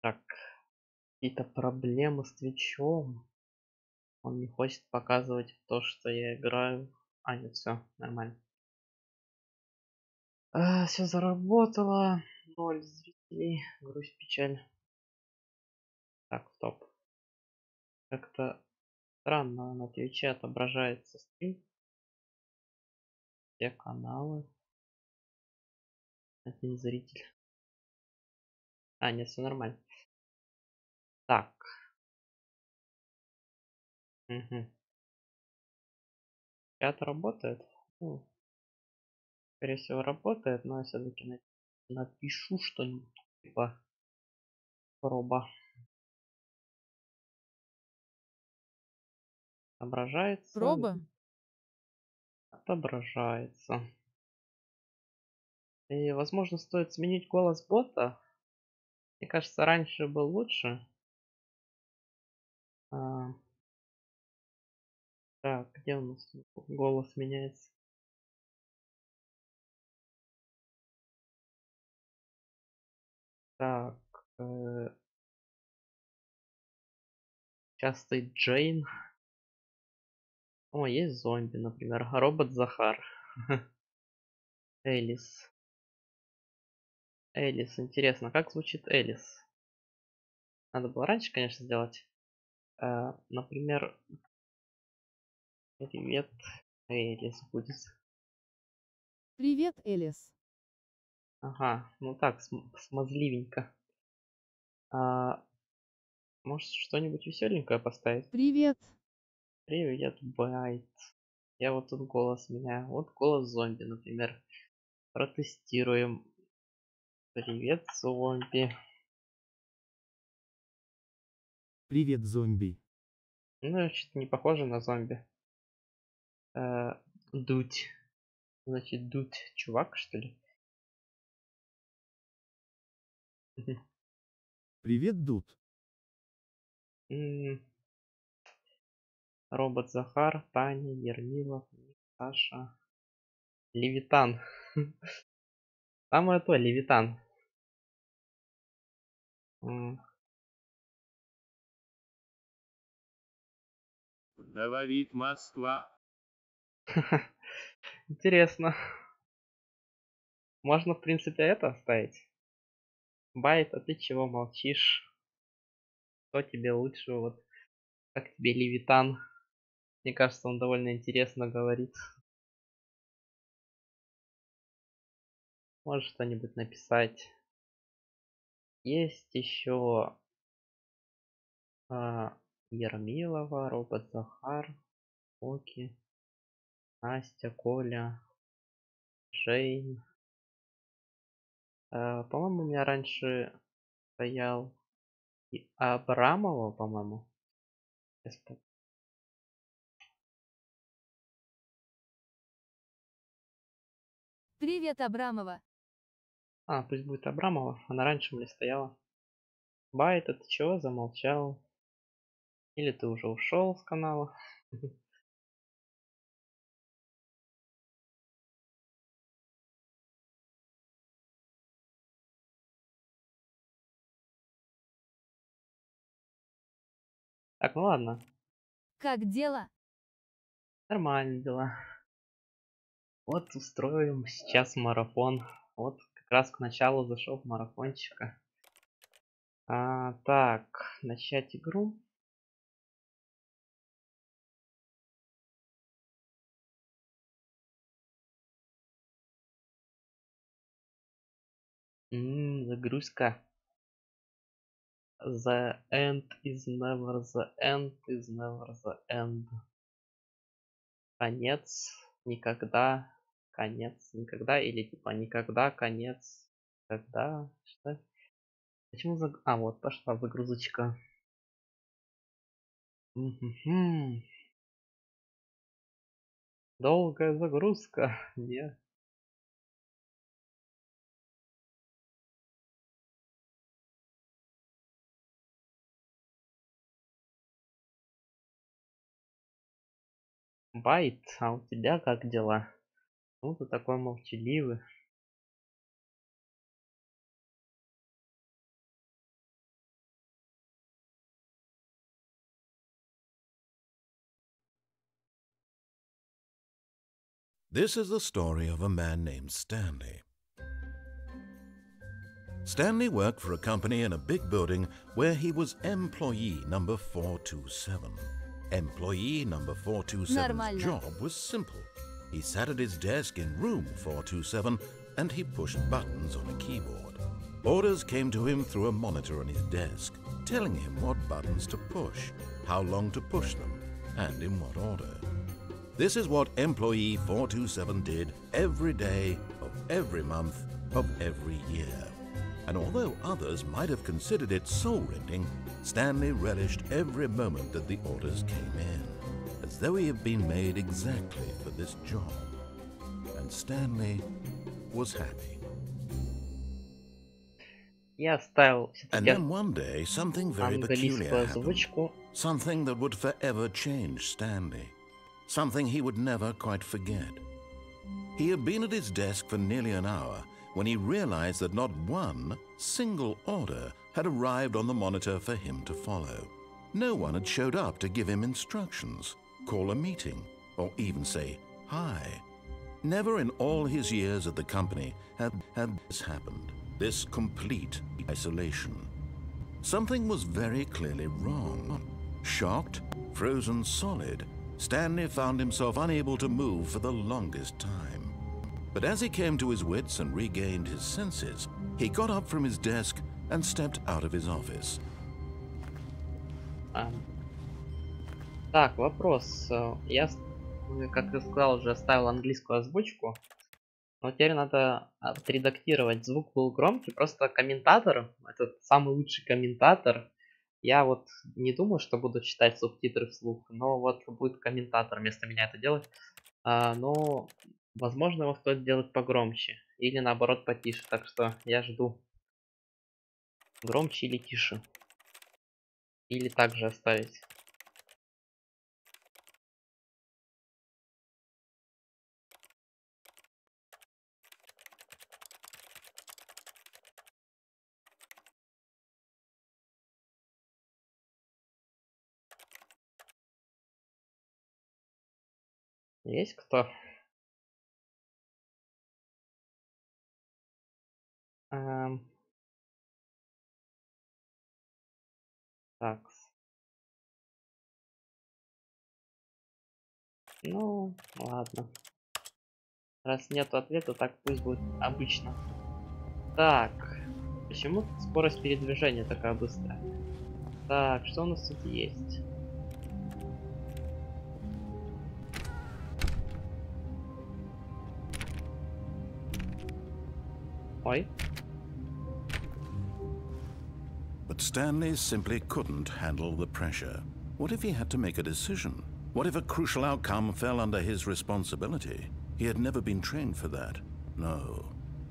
Так, какие-то проблемы с Твичом. Он не хочет показывать то, что я играю. А, нет, все, нормально. Все заработало. 0 зрителей. Грусть, печаль. Так, стоп. Как-то странно на Твиче отображается стрим. Все каналы. Один зритель. А, нет, все нормально. Так. Угу. Чат работает. Ну, скорее всего, работает, но я все-таки напишу что-нибудь типа проба. Отображается. Проба? Отображается. И, возможно, стоит сменить голос бота. Мне кажется, раньше был лучше. А, так, где у нас голос меняется? Так, сейчас стоит Джейн. О, есть зомби, например. Робот Захар. Элис. Элис, интересно, как звучит Элис? Надо было раньше, конечно, сделать. Например, привет, Элис будет. Привет, Элис. Ага, ну так, смазливенько. А, может, что-нибудь веселенькое поставить? Привет. Привет, Байт. Я вот тут голос меняю. Вот голос зомби, например. Протестируем. Привет, зомби. Привет, зомби. Ну, что-то не похоже на зомби. Дуть. Значит, дуть. Чувак, что ли? Привет, Дуд. Робот Захар, Таня, Ермилов, Саша. Левитан. Самое то, Левитан. М, Говорит Москва. Интересно. Можно, в принципе, это оставить. Байт, а ты чего молчишь? Что тебе лучше? Вот как тебе Левитан? Мне кажется, он довольно интересно говорит. Можешь что-нибудь написать. Есть еще Ермилова, робот Захар, Оки, Настя, Коля, Жейн. По-моему, у меня раньше стоял и Абрамова, по-моему. Привет, Абрамова. Пусть будет Абрамова. Она раньше у меня стояла. Байт, ты чего замолчал? Или ты уже ушел с канала? Так, ну ладно. Как дела? Нормально дела. Вот устроим сейчас марафон. Вот как раз к началу зашел марафончика. Так, начать игру. Загрузка. The end is never the end is never the end. Конец никогда. Конец никогда. Или типа никогда конец. Когда? Что? Почему вот пошла загрузочка. Мгм. Долгая загрузка. Не. Байт, а у тебя как дела? Ну ты такой молчаливый. This is the story of a man named Stanley. Stanley worked for a company in a big building where he was employee number 427. Employee number 427's Нормально. job was simple. He sat at his desk in room 427 and he pushed buttons on a keyboard. Orders came to him through a monitor on his desk, telling him what buttons to push, how long to push them, and in what order. This is what employee 427 did every day of every month of every year. And although others might have considered it soul-rending, Stanley relished every moment that the orders came in, as though he had been made exactly for this job. And Stanley was happy. Я оставил And себе then one day, something very peculiar английскую happened. озвучку. Something that would forever change Stanley. Something he would never quite forget. He had been at his desk for nearly an hour when he realized that not one single order had arrived on the monitor for him to follow. No one had showed up to give him instructions, call a meeting, or even say hi. Never in all his years at the company had this happened, this complete isolation. Something was very clearly wrong. Shocked, frozen solid, Stanley found himself unable to move for the longest time. But as he came to his wits and regained his senses, he got up from his desk and stepped out of his office. Так, вопрос. Я, как ты сказал, уже оставил английскую озвучку. Но теперь надо отредактировать. Звук был громкий, просто комментатор, этот самый лучший комментатор. Я вот не думаю, что буду читать субтитры вслух, но вот будет комментатор вместо меня это делать. Но, возможно, его стоит сделать погромче. Или наоборот потише. Так что я жду. Громче или тише. Или также оставить. Есть кто? Так. Ну, ладно. Раз нет ответа, так пусть будет обычно. Так. Почему скорость передвижения такая быстрая? Так, что у нас тут есть? Ой. But Stanley simply couldn't handle the pressure. What if he had to make a decision? What if a crucial outcome fell under his responsibility? He had never been trained for that. No.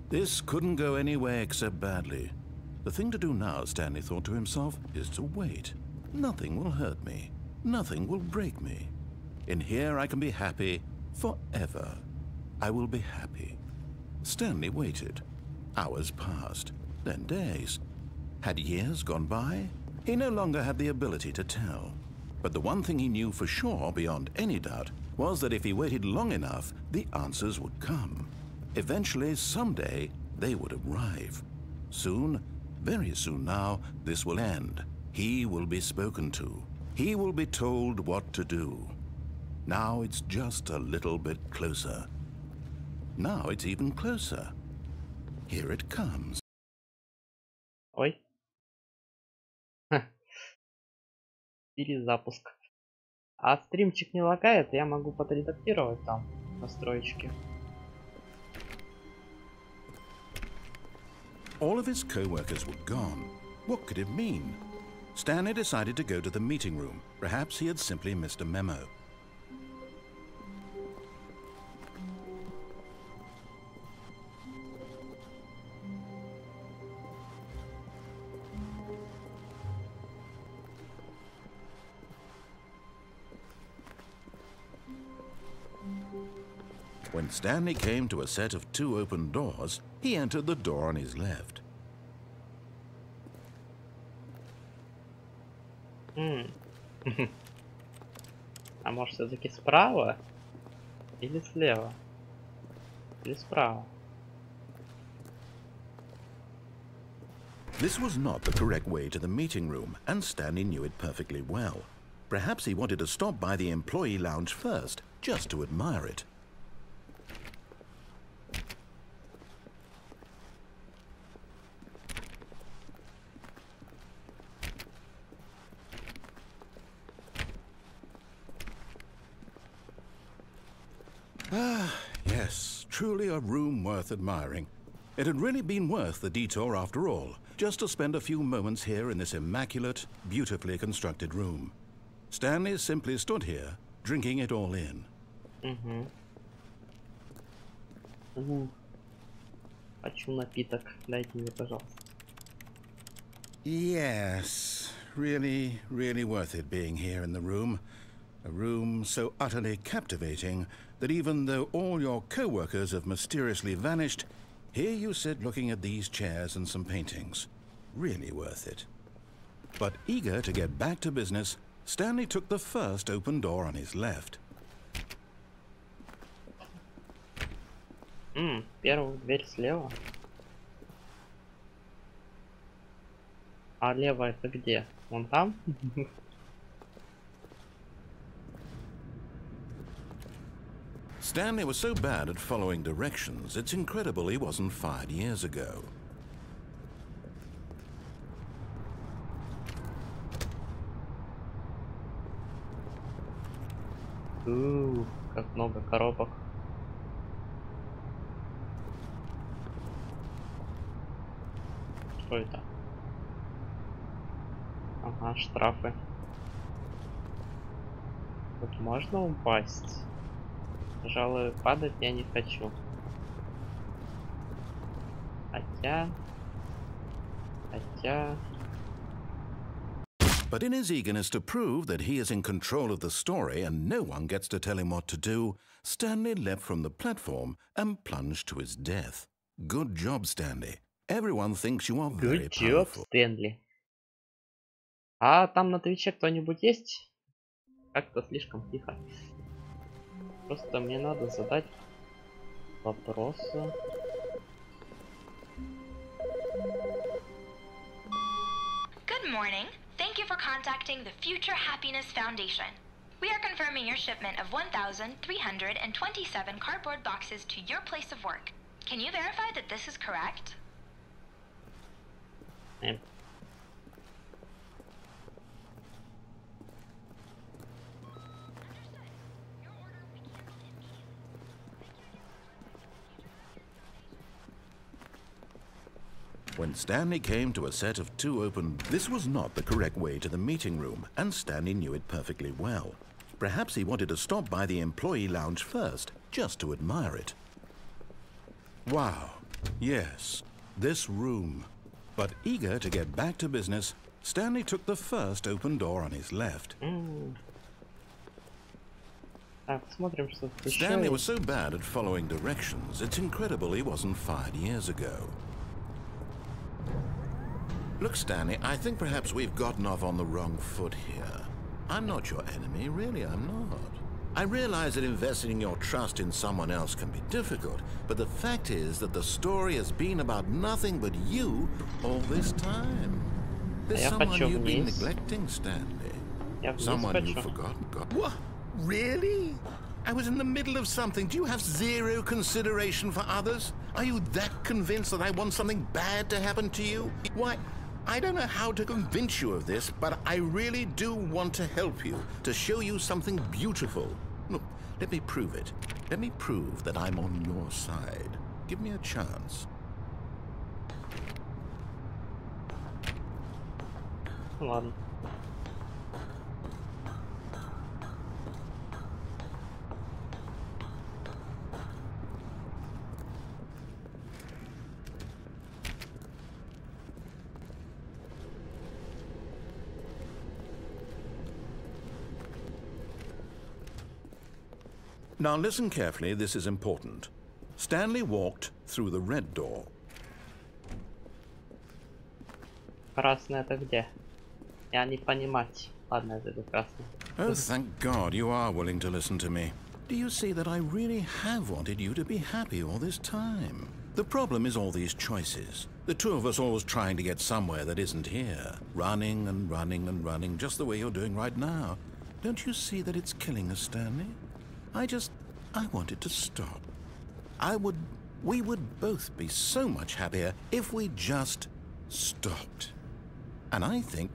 This couldn't go any way except badly. The thing to do now, Stanley thought to himself, is to wait. Nothing will hurt me. Nothing will break me. In here I can be happy forever. I will be happy. Stanley waited. Hours passed, then days. Had years gone by? He no longer had the ability to tell. But the one thing he knew for sure, beyond any doubt, was that if he waited long enough, the answers would come. Eventually, someday, they would arrive. Soon, very soon now, this will end. He will be spoken to. He will be told what to do. Now it's just a little bit closer. Now it's even closer. Here it comes. Ой. Перезапуск. А стримчик не лагает, я могу подредактировать там настроечки. All of his co-workers were gone. What could it mean? Stanley decided to go to the meeting room. Perhaps he had simply missed a memo. When Stanley came to a set of 2 open doors, he entered the door on his left. А может все-таки справа или слева? Или справа? This was not the correct way to the meeting room, and Stanley knew it perfectly well. Perhaps he wanted to stop by the employee lounge first, just to admire it. Ah, yes, truly a room worth admiring. It had really been worth the detour after all, just to spend a few moments here in this immaculate, beautifully constructed room. Stanley simply stood here, drinking it all in. Хочу напиток. Дайте мне, пожалуйста. Yes, really, really worth it being here in the room. A room so utterly captivating that even though all your co-workers have mysteriously vanished, here you sit looking at these chairs and some paintings. Really worth it. But eager to get back to business, Stanley took the first open door on his left. Первая дверь слева. А левая это где? Вон там? Stanley was so bad at following directions, it's incredible he wasn't fired years ago. Как много коробок. Что это? Ага, штрафы. Тут можно упасть? Пожалуй, падать я не хочу. Хотя... But in his eagerness to prove that he is in control of the story and no one gets to tell him what to do, Stanley leapt from the platform and plunged to his death. Good job, Stanley. Everyone thinks you are very powerful. Стэнли. А там на Твиче кто-нибудь есть? Как-то слишком тихо. Просто мне надо задать вопросы. Good morning. Thank you for contacting the Future Happiness Foundation. We are confirming your shipment of 1,327 cardboard boxes to your place of work. Can you verify that this is correct? When Stanley came to a set of two open... This was not the correct way to the meeting room, and Stanley knew it perfectly well. Perhaps he wanted to stop by the employee lounge first, just to admire it. Wow, yes, this room. But eager to get back to business, Stanley took the first open door on his left. Так, смотрим, что тут еще Stanley есть. was so bad at following directions, it's incredible he wasn't fired years ago. Look, Stanley, I think perhaps we've gotten off on the wrong foot here. I'm not your enemy, really, I'm not. I realize that investing your trust in someone else can be difficult, but the fact is that the story has been about nothing but you all this time. There's someone you've been neglecting, Stanley. Someone you've forgotten. What? Really? I was in the middle of something. Do you have zero consideration for others? Are you that convinced that I want something bad to happen to you? Why, I don't know how to convince you of this, but I really do want to help you, to show you something beautiful. Look, let me prove it. Let me prove that I'm on your side. Give me a chance. Ладно. Now listen carefully, this is important. Stanley walked through the red door. Красный это где? Я не понимать. Ладно, я зайду красный. Oh, thank God you are willing to listen to me. Do you see that I really have wanted you to be happy all this time? The problem is all these choices. The two of us always trying to get somewhere that isn't here. Running and running and running, just the way you're doing right now. Don't you see that it's killing us, Stanley? I want it to stop. We would both be so much happier if we just stopped. And I think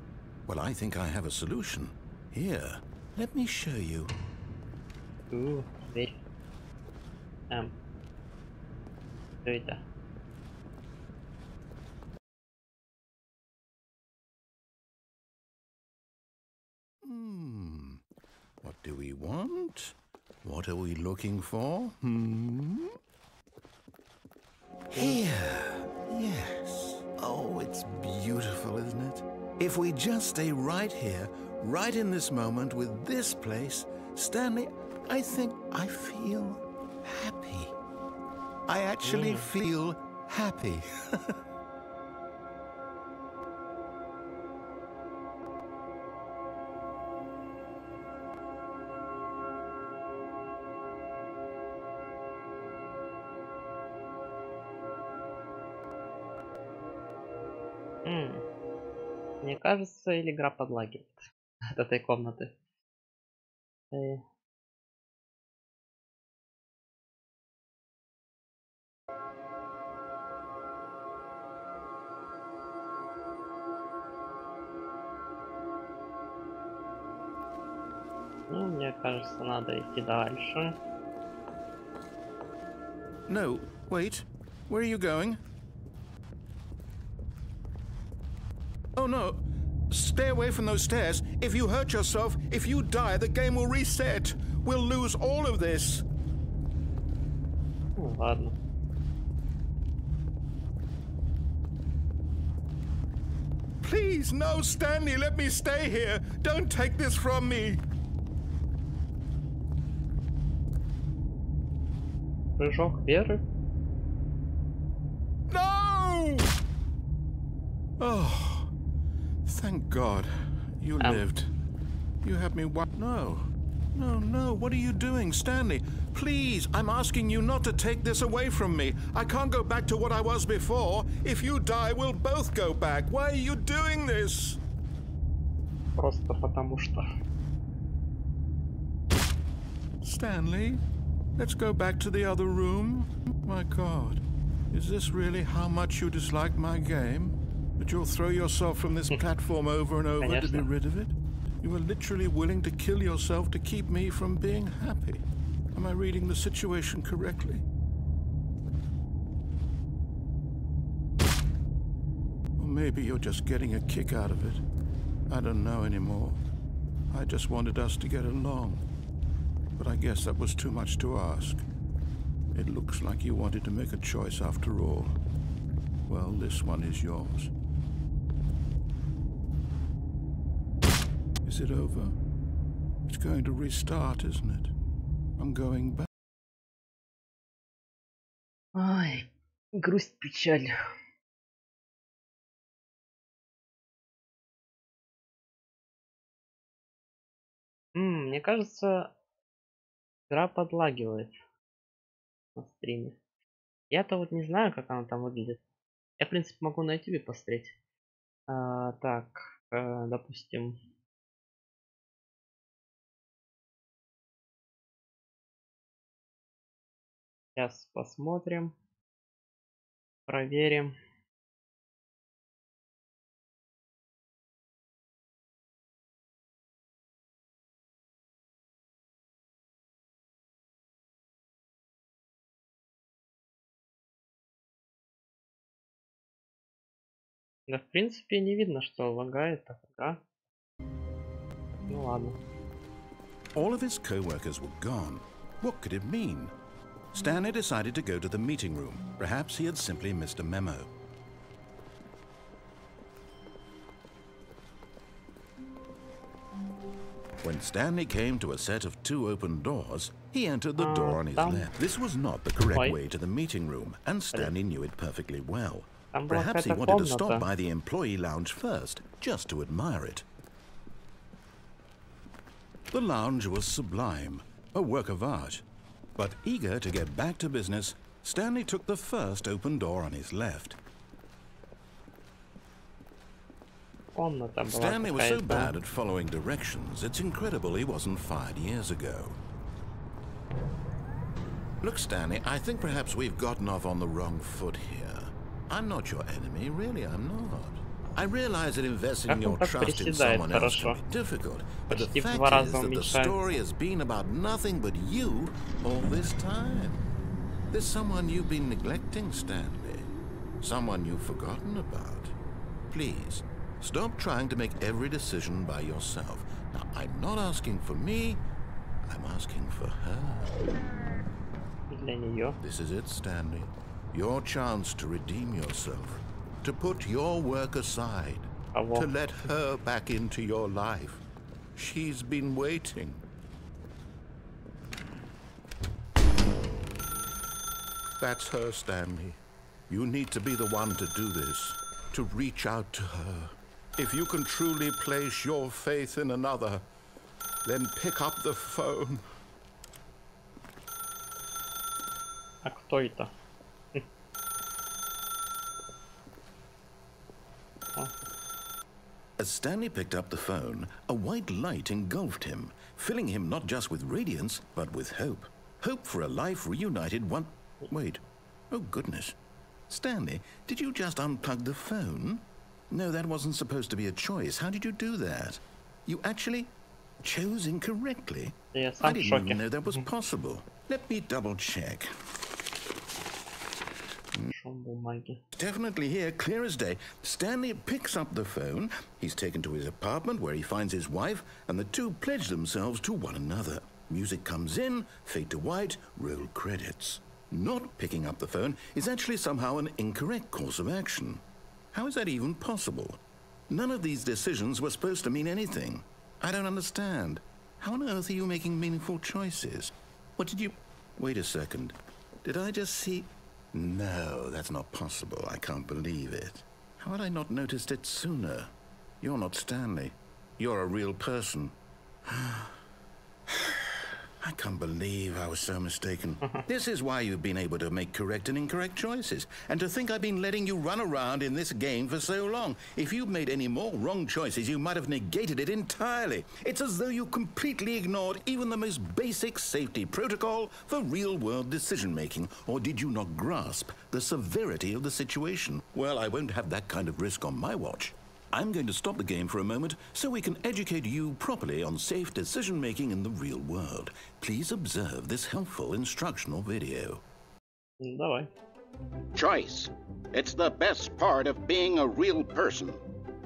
I have a solution. Here, let me show you. Дверь. Что это? What do we want? What are we looking for? Here. Yes. Oh, it's beautiful, isn't it? If we just stay right here, right in this moment with this place, Stanley, I think I feel happy. I actually feel happy. Мне кажется, или игра подлагивает от этой комнаты. Ну, мне кажется, надо идти дальше. No, wait. Where are you going? Oh no. Stay away from those stairs. If you hurt yourself, if you die, the game will reset. We'll lose all of this. Ну, ладно. Please, no, Stanley, let me stay here. Don't take this from me. Прыжок веры. No! Oh, thank God. You lived. You had me No. No, what are you doing, Stanley? Please, I'm asking you not to take this away from me. I can't go back to what I was before. If you die, we'll both go back. Why are you doing this? Просто потому что. Stanley, let's go back to the other room. My God, is this really how much you dislike my game? That you'll throw yourself from this platform over and over to be rid of it? You are literally willing to kill yourself to keep me from being happy. Am I reading the situation correctly? Or maybe you're just getting a kick out of it. I don't know anymore. I just wanted us to get along. But I guess that was too much to ask. It looks like you wanted to make a choice after all. Well, this one is yours. Is it over? It's going to restart, isn't it? I'm going back. Ай, грусть, печаль. Мне кажется, игра подлагивает на стриме. Я-то вот не знаю, как она там выглядит. Я, в принципе, могу на YouTube посмотреть. Так, допустим. Сейчас посмотрим. Проверим. Да, в принципе, не видно, что лагает так, да? Ну ладно. All of his co-workers were gone. What could it mean? Stanley decided to go to the meeting room. Perhaps he had simply missed a memo. When Stanley came to a set of 2 open doors, he entered the door on his left. This was not the correct way to the meeting room, and Stanley knew it perfectly well. Perhaps he wanted to stop by the employee lounge first, just to admire it. The lounge was sublime, a work of art. But eager to get back to business, Stanley took the first open door on his left. Комната была Stanley was so какая-то. bad at following directions, it's incredible he wasn't fired years ago. Look, Stanley, I think perhaps we've gotten off on the wrong foot here. I'm not your enemy, really, I'm not. I realize that investing your trust in someone else can be difficult, but the fact is that the story has been about nothing but you all this time. There's someone you've been neglecting, Stanley. Someone you've forgotten about. Please, stop trying to make every decision by yourself. Now, I'm not asking for me, I'm asking for her. Для нее. This is it, Stanley. Your chance to redeem yourself. To put your work aside. To let her back into your life. She's been waiting. That's her, Stanley. You need to be the one to do this. To reach out to her. If you can truly place your faith in another, then pick up the phone. А кто это? As Stanley picked up the phone, a white light engulfed him, filling him not just with radiance, but with hope. Hope for a life reunited one... Wait. Oh, goodness. Stanley, did you just unplug the phone? No, that wasn't supposed to be a choice. How did you do that? You actually chose incorrectly? I didn't even know that was possible. Let me double-check. Definitely here, clear as day. Stanley picks up the phone. He's taken to his apartment where he finds his wife, and the two pledge themselves to one another. Music comes in, fade to white, roll credits. Not picking up the phone is actually somehow an incorrect course of action. How is that even possible? None of these decisions were supposed to mean anything. I don't understand. How on earth are you making meaningful choices? What did you... Wait a second. Did I just see... No, that's not possible. I can't believe it. How had I not noticed it sooner? You're not Stanley. You're a real person. I can't believe I was so mistaken. This is why you've been able to make correct and incorrect choices. And to think I've been letting you run around in this game for so long. If you'd made any more wrong choices, you might have negated it entirely. It's as though you completely ignored even the most basic safety protocol for real-world decision-making. Or did you not grasp the severity of the situation? Well, I won't have that kind of risk on my watch. I'm going to stop the game for a moment so we can educate you properly on safe decision-making in the real world. Please observe this helpful instructional video. Давай. Choice. It's the best part of being a real person.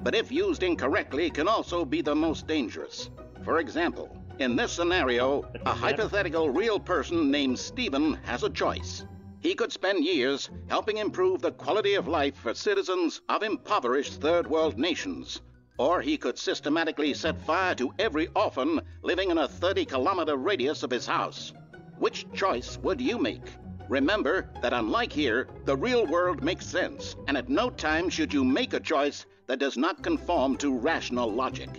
But if used incorrectly, can also be the most dangerous. For example, in this scenario, a hypothetical real person named Stephen has a choice. He could spend years helping improve the quality of life for citizens of impoverished third world nations. Or he could systematically set fire to every orphan living in a 30-kilometer radius of his house. Which choice would you make? Remember that unlike here, the real world makes sense, and at no time should you make a choice that does not conform to rational logic.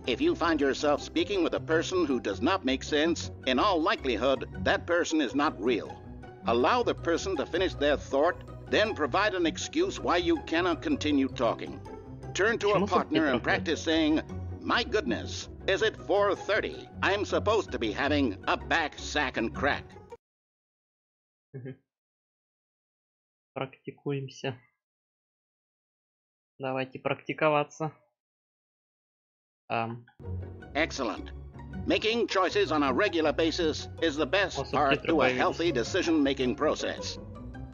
If you find yourself speaking with a person who does not make sense, in all likelihood, that person is not real. Allow the person to finish their thought, then provide an excuse why you cannot continue talking. Turn to a partner and practice saying, "My goodness, is it 4:30? I'm supposed to be having a back, sack, and crack." Практикуемся. Давайте практиковаться. Excellent. Making choices on a regular basis is the best part to a healthy decision-making process.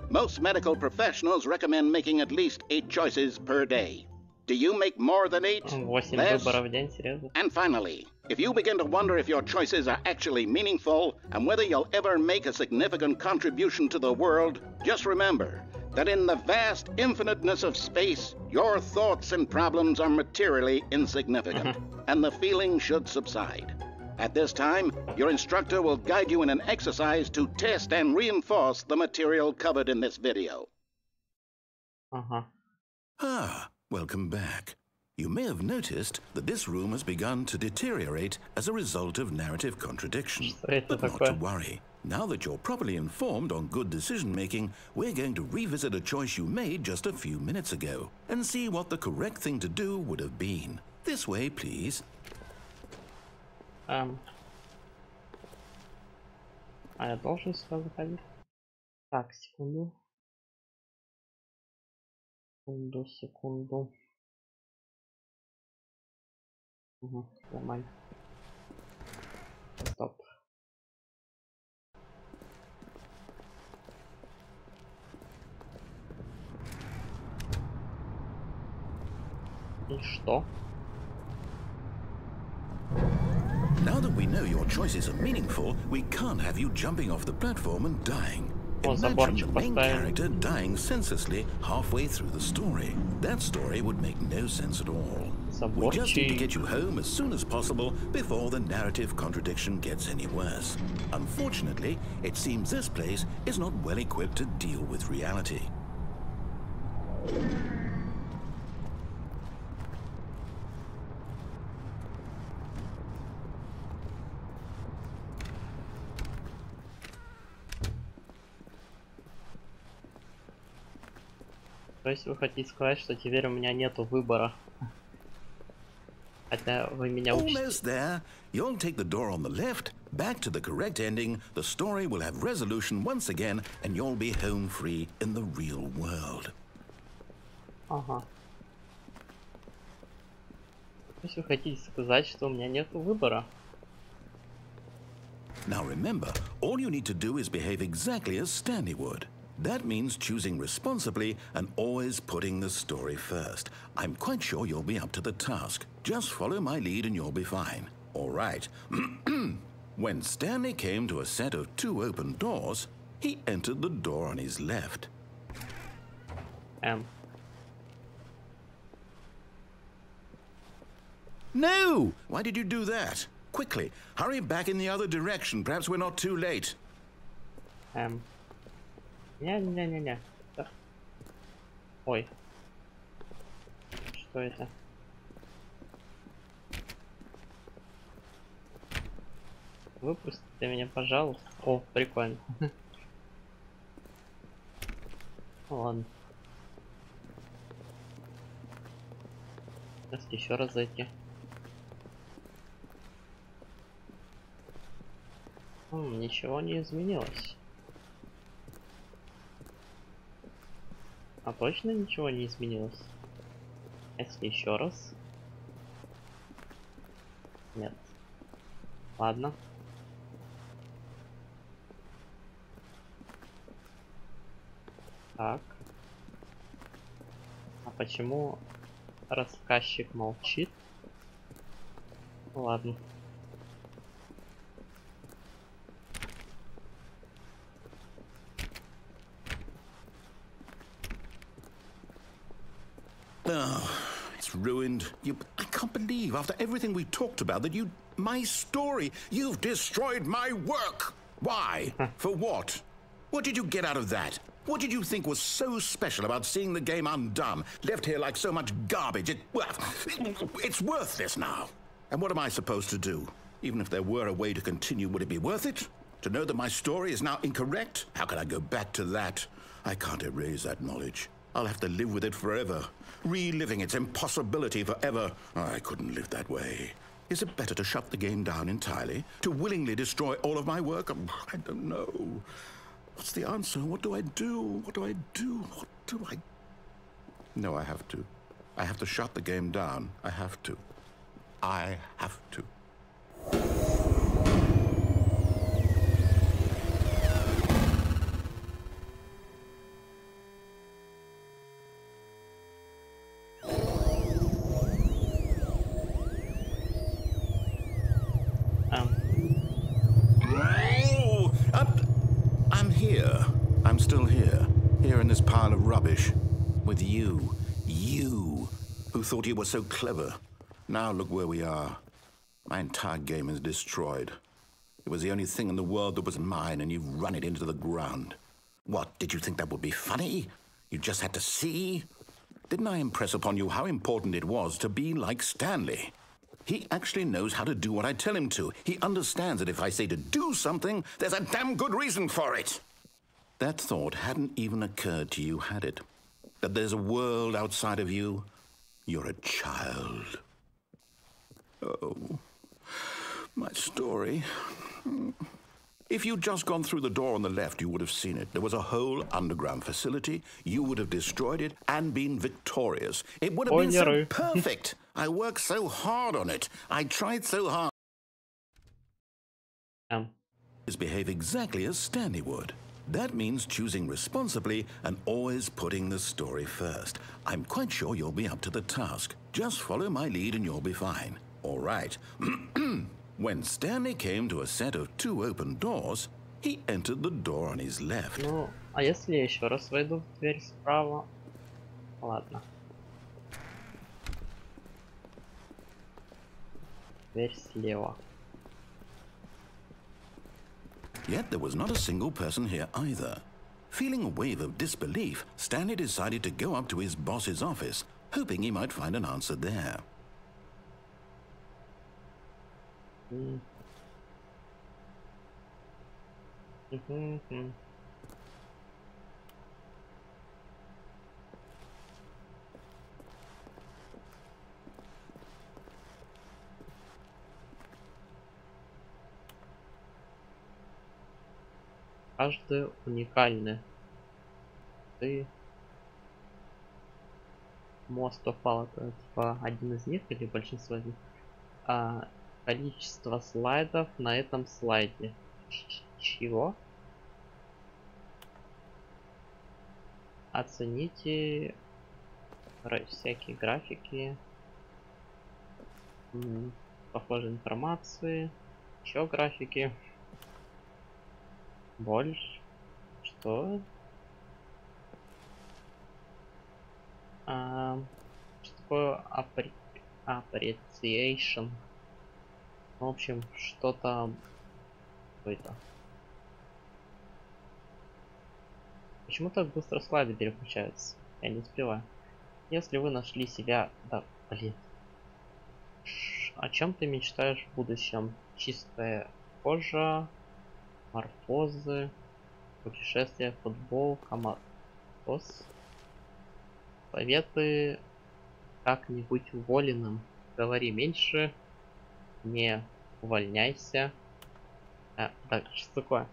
Most medical professionals recommend making at least 8 choices per day. Do you make more than 8? 8 Less? выборов в день, серьезно? And finally, if you begin to wonder if your choices are actually meaningful and whether you'll ever make a significant contribution to the world, just remember that in the vast infiniteness of space, your thoughts and problems are materially insignificant, and the feeling should subside. At this time, your instructor will guide you in an exercise to test and reinforce the material covered in this video. Welcome back. You may have noticed that this room has begun to deteriorate as a result of narrative contradiction. But not to worry. Now that you're properly informed on good decision-making, we're going to revisit a choice you made just a few minutes ago and see what the correct thing to do would have been. This way, please. А я должен сюда заходить? Так, секунду. Секунду. Угу, нормально. Стоп. И что? Now that we know your choices are meaningful, we can't have you jumping off the platform and dying. Imagine the main character dying senselessly halfway through the story. That story would make no sense at all. We just need to get you home as soon as possible before the narrative contradiction gets any worse. Unfortunately, it seems this place is not well equipped to deal with reality. То есть вы хотите сказать, что теперь у меня нету выбора? Хотя вы меня учите. Almost there. You'll take the door on the left, back to the correct ending, the story will have resolution once again, and you'll be home free in the real world. Ага. То есть вы хотите сказать, что у меня нету выбора? Now remember, all you need to do is behave exactly as Stanley would. That means choosing responsibly and always putting the story first. I'm quite sure you'll be up to the task. Just follow my lead and you'll be fine. All right. When Stanley came to a set of 2 open doors, he entered the door on his left. No! Why did you do that? Quickly, hurry back in the other direction. Perhaps we're not too late. Не-не-не-не. Да. Ой. Что это? Выпустите меня, пожалуйста. О, прикольно. Ладно. Сейчас еще раз зайти. Ничего не изменилось. А точно ничего не изменилось? Если еще раз? Нет. Ладно. Так. А почему рассказчик молчит? Ладно. Oh, it's ruined. I can't believe, after everything we talked about, that my story, you've destroyed my work. Why? For what? What did you get out of that? What did you think was so special about seeing the game undone, left here like so much garbage? It's worthless now. And what am I supposed to do? Even if there were a way to continue, would it be worth it? To know that my story is now incorrect? How can I go back to that? I can't erase that knowledge. I'll have to live with it forever, reliving its impossibility forever. I couldn't live that way. Is it better to shut the game down entirely? To willingly destroy all of my work? I don't know. What's the answer? What do I do? What do I do? What do I... No, I have to. I have to shut the game down. I have to. I have to. I'm still here in this pile of rubbish, with you, who thought you were so clever. Now look where we are. My entire game is destroyed. It was the only thing in the world that was mine, and you've run it into the ground. What, did you think that would be funny? You just had to see? Didn't I impress upon you how important it was to be like Stanley? He actually knows how to do what I tell him to. He understands that if I say to do something, there's a damn good reason for it. That thought hadn't even occurred to you, had it? That there's a world outside of you? You're a child. Oh, my story. If you'd just gone through the door on the left, you would have seen it. There was a whole underground facility. You would have destroyed it and been victorious. It would have been so perfect. I worked so hard on it. I tried so hard. Behave exactly as Stanley would. That means choosing responsibly and always putting the story first. I'm quite sure you'll be up to the task. Just follow my lead and you'll be fine. All right. When Stanley came to a set of 2 open doors, he entered the door on his left. Ну, а если я еще раз войду в дверь справа? Ладно. Дверь слева. Yet there was not a single person here either. Feeling a wave of disbelief, Stanley decided to go up to his boss's office, hoping he might find an answer there. Каждый уникальный. Ты most of all, это типа один из них или большинство из них. Количество слайдов на этом слайде. Чего? Оцените всякие графики. Похожей информации. Еще графики. Больше. Что? Что такое appreciation? В общем, что-то... Что это? Почему так быстро слайды переключаются? Я не успеваю. Если вы нашли себя... Да, блин. О чем ты мечтаешь в будущем? Чистая кожа, морфозы, путешествия, футбол, коматоз. Советы как не быть уволенным. Говори меньше, не увольняйся. Так, что такое?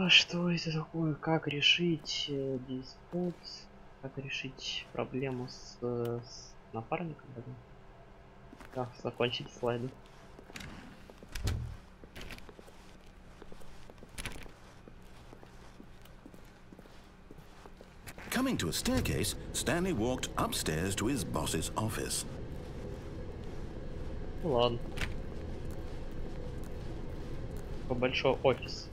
Что это такое? Как решить диспут? Как решить проблему с напарником? Как закончить слайды? Coming to a staircase, Stanley walked upstairs to his boss's office. Ладно. Большой офис.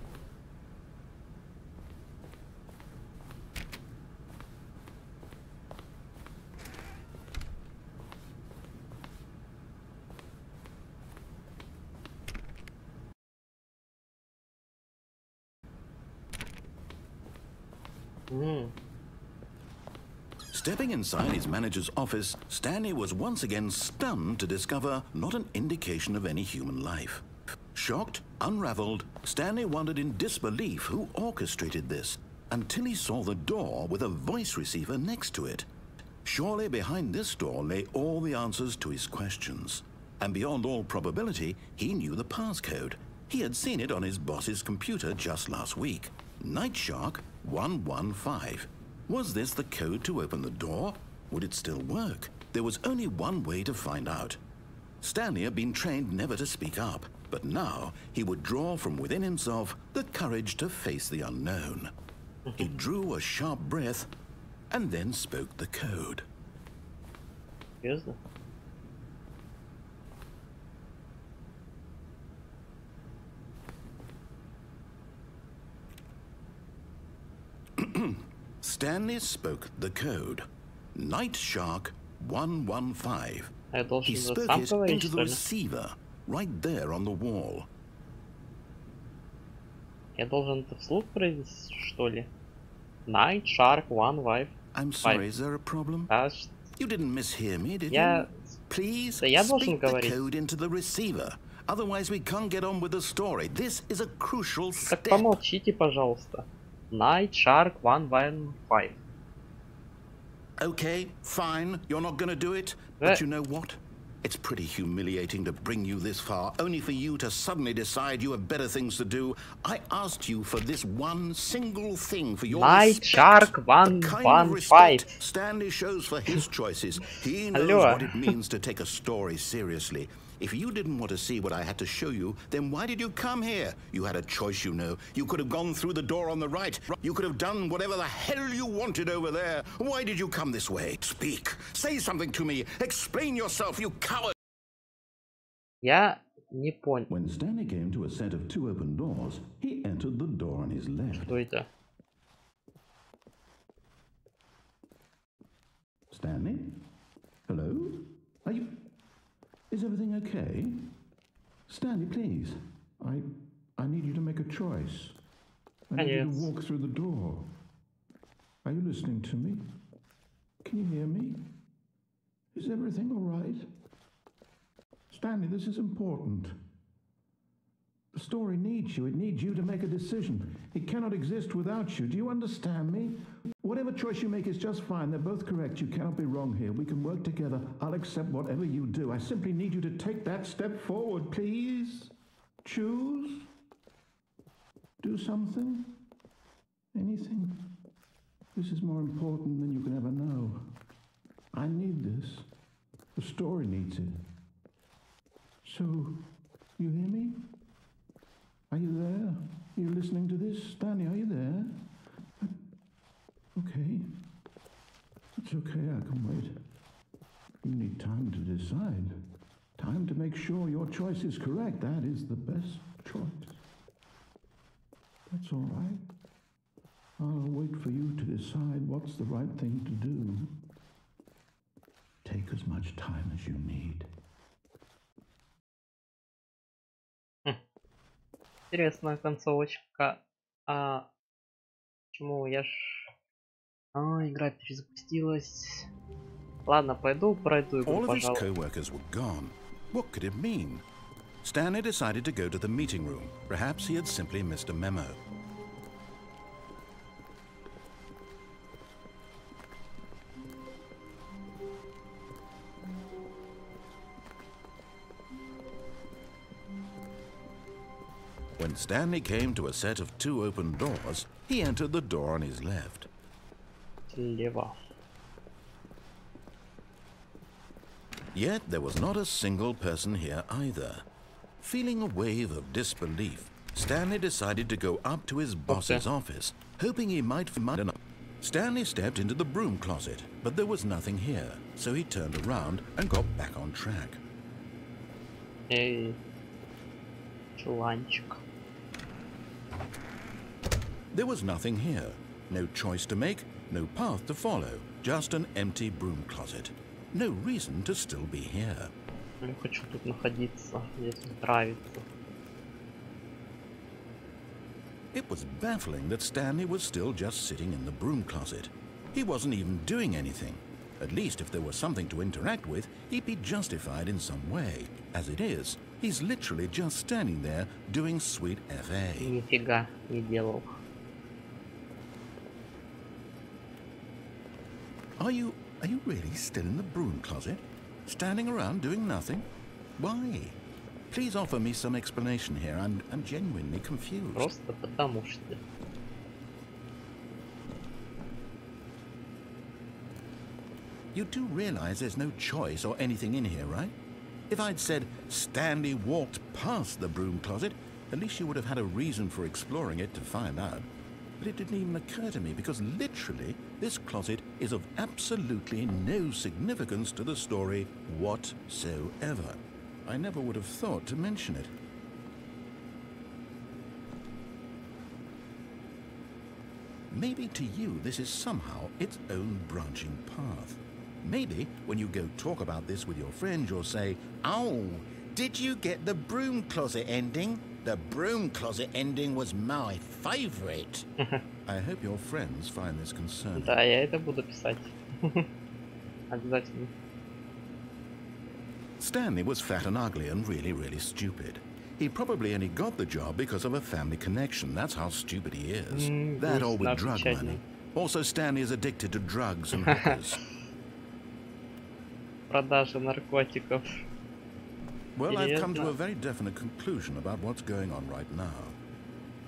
Stepping inside his manager's office, Stanley was once again stunned to discover not an indication of any human life. Shocked, unraveled, Stanley wondered in disbelief who orchestrated this, until he saw the door with a voice receiver next to it. Surely behind this door lay all the answers to his questions. And beyond all probability, he knew the passcode. He had seen it on his boss's computer just last week. Night Shark 115. Was this the code to open the door? Would it still work? There was only one way to find out. Stanley had been trained never to speak up, but now he would draw from within himself the courage to face the unknown. He drew a sharp breath and then spoke the code. Seriously? Stanley spoke the code. Night Shark 115. He spoke it into the receiver, right there on the wall. Я должен это вслух произнести, что ли? Night Shark 115. I'm sorry, is there a problem? You didn't mishear me, did you? Я Please Да я должен speak the говорить. code into the receiver. Otherwise we can't get on with the story. This is a crucial Так step. помолчите, пожалуйста. Night Shark 115. Okay, fine. You're not going to do it. But you know what? It's pretty humiliating to bring you this far, only for you to suddenly decide you have better things to do. I asked you for this one single thing, for your Night respect. Shark The kind of respect 115. Stanley shows for his choices. He knows Алло. what it means to take a story seriously. If you didn't want to see what I had to show you, then why did you come here? You had a choice, you know. You could have gone through the door on the right. You could have done whatever the hell you wanted over there. Why did you come this way? Speak. Say something to me. Explain yourself, you coward. Я не понял. When Stanley came to a set of 2 open doors, he entered the door on his left. Что это? Stanley? Hello? Are you... Is everything okay? Stanley, please. I need you to make a choice. I need you to walk through the door. Are you listening to me? Can you hear me? Is everything all right? Stanley, this is important. The story needs you. It needs you to make a decision. It cannot exist without you. Do you understand me? Whatever choice you make is just fine. They're both correct. You cannot be wrong here. We can work together. I'll accept whatever you do. I simply need you to take that step forward, please. Choose. Do something. Anything. This is more important than you can ever know. I need this. The story needs it. So, you hear me? Are you there? Are you listening to this? Stanley, are you there? Okay. It's okay, I can wait. You need time to decide. Time to make sure your choice is correct. That is the best choice. That's all right. I'll wait for you to decide what's the right thing to do. Take as much time as you need. Интересная концовочка. Почему я ж... игра перезапустилась. Ладно, пойду пройду игру, All of his пожалуй. co-workers were gone. What could it mean? Stanley decided to go to the meeting room. Perhaps he had simply missed a memo. When Stanley came to a set of 2 open doors, he entered the door on his left. Слева. Yet there was not a single person here either. Feeling a wave of disbelief, Stanley decided to go up to his boss's office, hoping he might find enough. Stanley stepped into the broom closet, but there was nothing here, so he turned around and got back on track. Эй, чуланчик. There was nothing here. No choice to make, no path to follow, just an empty broom closet. No reason to still be here. Я хочу тут находиться, здесь нравится. It was baffling that Stanley was still just sitting in the broom closet. He wasn't even doing anything. At least if there was something to interact with, he'd be justified in some way. As it is, he's literally just standing there doing sweet FA. Нифига не делал. Are you really still in the broom closet? Standing around doing nothing? Why? Please offer me some explanation here. I'm genuinely confused. Просто потому что. You do realize there's no choice or anything in here, right? If I'd said Stanley walked past the broom closet, at least you would have had a reason for exploring it to find out. But it didn't even occur to me because literally this closet is of absolutely no significance to the story whatsoever. I never would have thought to mention it. Maybe to you this is somehow its own branching path. Maybe when you go talk about this with your friends, you'll say, "Oh, did you get the broom closet ending? The broom closet ending was my favorite." I hope your friends find this concerning. Да, я это буду писать. Обязательно. Stanley was fat and ugly and really, really stupid. He probably only got the job because of a family connection. That's how stupid he is. That or with drug money. Also, Stanley is addicted to drugs and hookers. Продажа наркотиков. Well, I've come to a very definite conclusion about what's going on right now.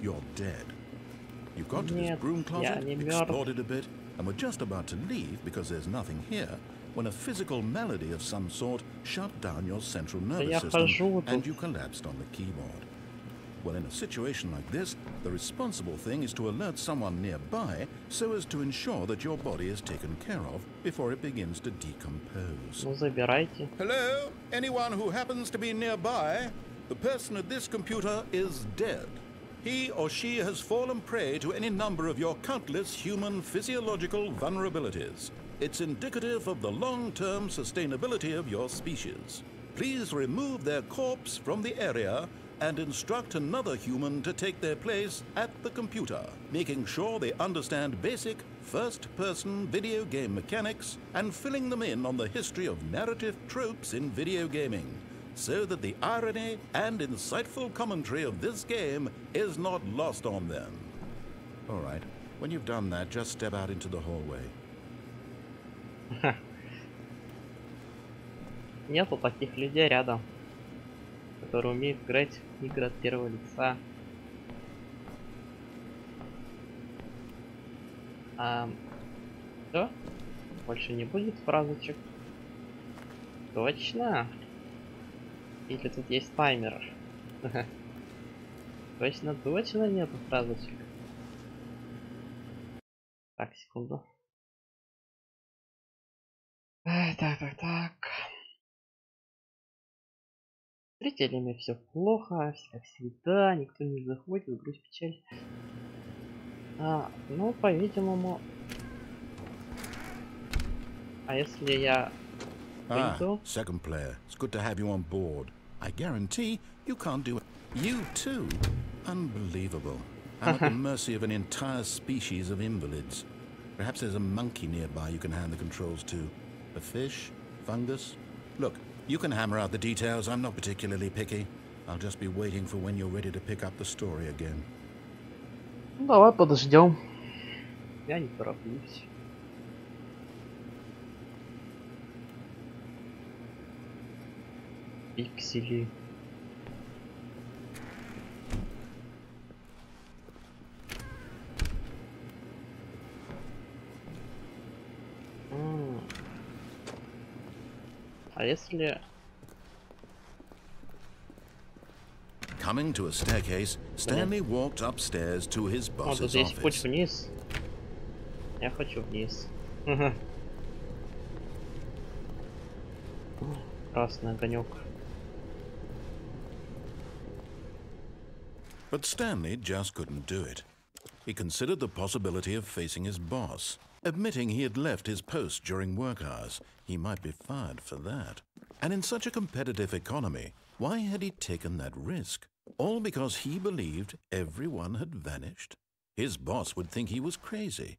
You're dead. You got to this broom closet, explored it a bit, and were just about to leave because there's nothing here, when a physical malady of some sort shut down your central nervous system and you collapsed on the keyboard. Well, in a situation like this, the responsible thing is to alert someone nearby so as to ensure that your body is taken care of before it begins to decompose. Ну, забирайте. Hello? Anyone who happens to be nearby? The person at this computer is dead. He or she has fallen prey to any number of your countless human physiological vulnerabilities. It's indicative of the long-term sustainability of your species. Please remove their corpse from the area and instruct another human to take their place at the computer, making sure they understand basic first-person video game mechanics and filling them in on the history of narrative tropes in video gaming, so that the irony and insightful commentary of this game is not lost on them. All right, when you've done that, just step out into the hallway. Нету таких людей рядом, которые умеют играть в игры от первого лица. Что? Больше не будет фразочек? Точно? Или тут есть таймер? Точно нету фразочек. Так, секунду. Так. С зрителями все плохо, как всегда, никто не заходит, грусть, печаль. Ну, по-видимому... А если я выйду? Second player, it's good to have you on board. I guarantee you can't do it. You too? Unbelievable. I'm at the mercy of an entire species of invalids. Perhaps there's a monkey nearby you can hand the controls to. A fish? Fungus? Look, you can hammer out the details. I'm not particularly picky. I'll just be waiting for when you're ready to pick up the story again. Ну, давай подождем. Я не тороплюсь. Пиксели. А если... Coming to a staircase, Stanley walked upstairs to his Вот boss's здесь путь office. вниз. Я хочу вниз. Красный огонек. But Stanley just couldn't do it. He considered the possibility of facing his boss. Admitting he had left his post during work hours, he might be fired for that. And in such a competitive economy, why had he taken that risk? All because he believed everyone had vanished? His boss would think he was crazy.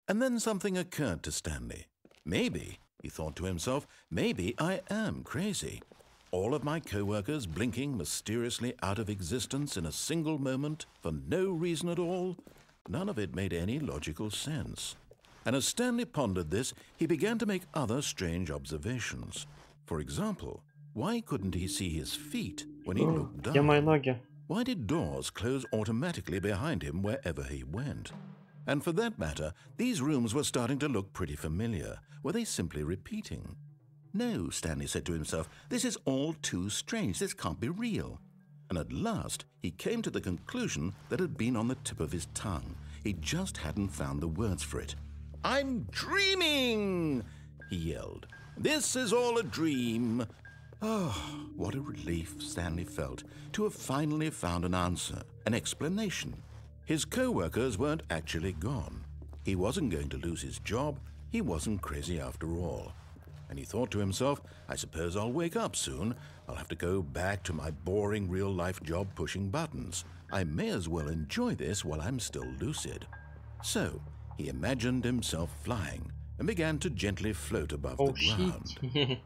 And then something occurred to Stanley. Maybe, he thought to himself, maybe I am crazy. All of my co-workers blinking mysteriously out of existence in a single moment for no reason at all? None of it made any logical sense. And as Stanley pondered this, he began to make other strange observations. For example, why couldn't he see his feet when he looked Где мои down? ноги? Why did doors close automatically behind him wherever he went? And for that matter, these rooms were starting to look pretty familiar. Were they simply repeating? No, Stanley said to himself, this is all too strange. This can't be real. And at last, he came to the conclusion that had been on the tip of his tongue. He just hadn't found the words for it. I'm dreaming, he yelled. This is all a dream. Oh, what a relief Stanley felt to have finally found an answer, an explanation. His co-workers weren't actually gone. He wasn't going to lose his job. He wasn't crazy after all. And he thought to himself, I suppose I'll wake up soon. I'll have to go back to my boring real-life job pushing buttons. I may as well enjoy this while I'm still lucid. So, he imagined himself flying and began to gently float above the ground.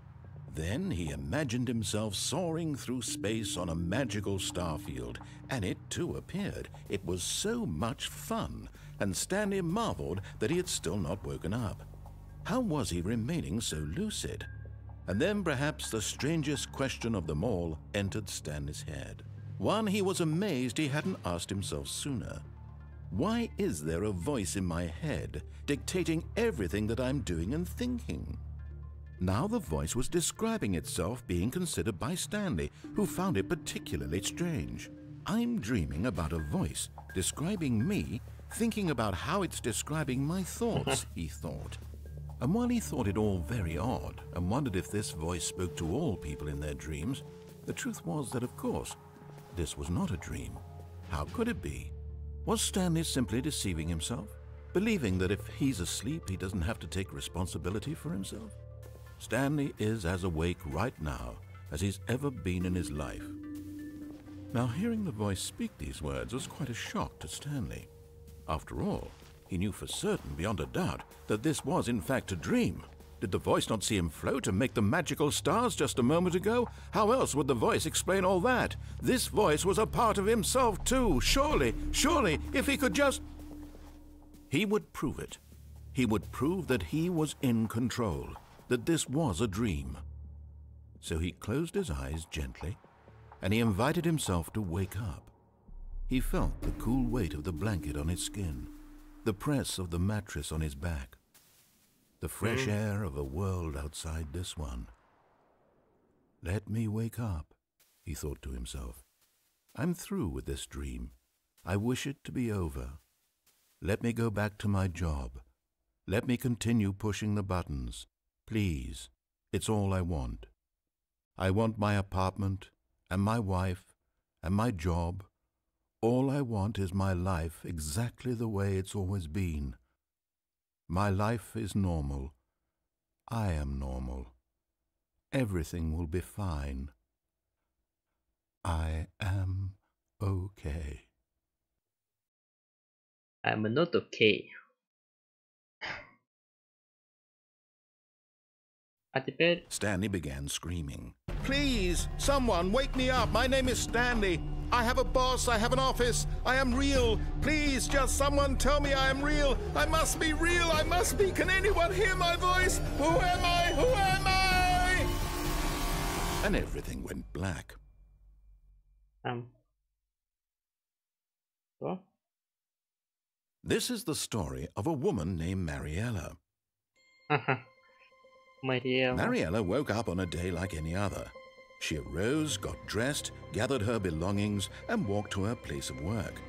Then he imagined himself soaring through space on a magical starfield, and it too appeared. It was so much fun, and Stanley marveled that he had still not woken up. How was he remaining so lucid? And then perhaps the strangest question of them all entered Stanley's head. One he was amazed he hadn't asked himself sooner. Why is there a voice in my head dictating everything that I'm doing and thinking? Now the voice was describing itself being considered by Stanley, who found it particularly strange. I'm dreaming about a voice describing me, thinking about how it's describing my thoughts, he thought. And while he thought it all very odd and wondered if this voice spoke to all people in their dreams, the truth was that, of course, this was not a dream. How could it be? Was Stanley simply deceiving himself, believing that if he's asleep, he doesn't have to take responsibility for himself? Stanley is as awake right now as he's ever been in his life. Now, hearing the voice speak these words was quite a shock to Stanley. After all, he knew for certain, beyond a doubt, that this was in fact a dream. Did the voice not see him float and make the magical stars just a moment ago? How else would the voice explain all that? This voice was a part of himself too. Surely, if he could just... He would prove it. He would prove that he was in control, that this was a dream. So he closed his eyes gently, and he invited himself to wake up. He felt the cool weight of the blanket on his skin, the press of the mattress on his back, the fresh air of a world outside this one. Let me wake up, he thought to himself. I'm through with this dream. I wish it to be over. Let me go back to my job. Let me continue pushing the buttons. Please, it's all I want. I want my apartment, and my wife, and my job. All I want is my life exactly the way it's always been. My life is normal. I am normal. Everything will be fine. I am okay. I'm not okay. А теперь... Stanley began screaming. Please, someone, wake me up. My name is Stanley. I have a boss. I have an office. I am real. Please, just someone tell me I am real. I must be real. I must be. Can anyone hear my voice? Who am I? Who am I? And everything went black. Что? This is the story of a woman named Mariella. Мариэла. Mariella woke up on a day like any other. She arose, got dressed, gathered her belongings, and walked to her place of work.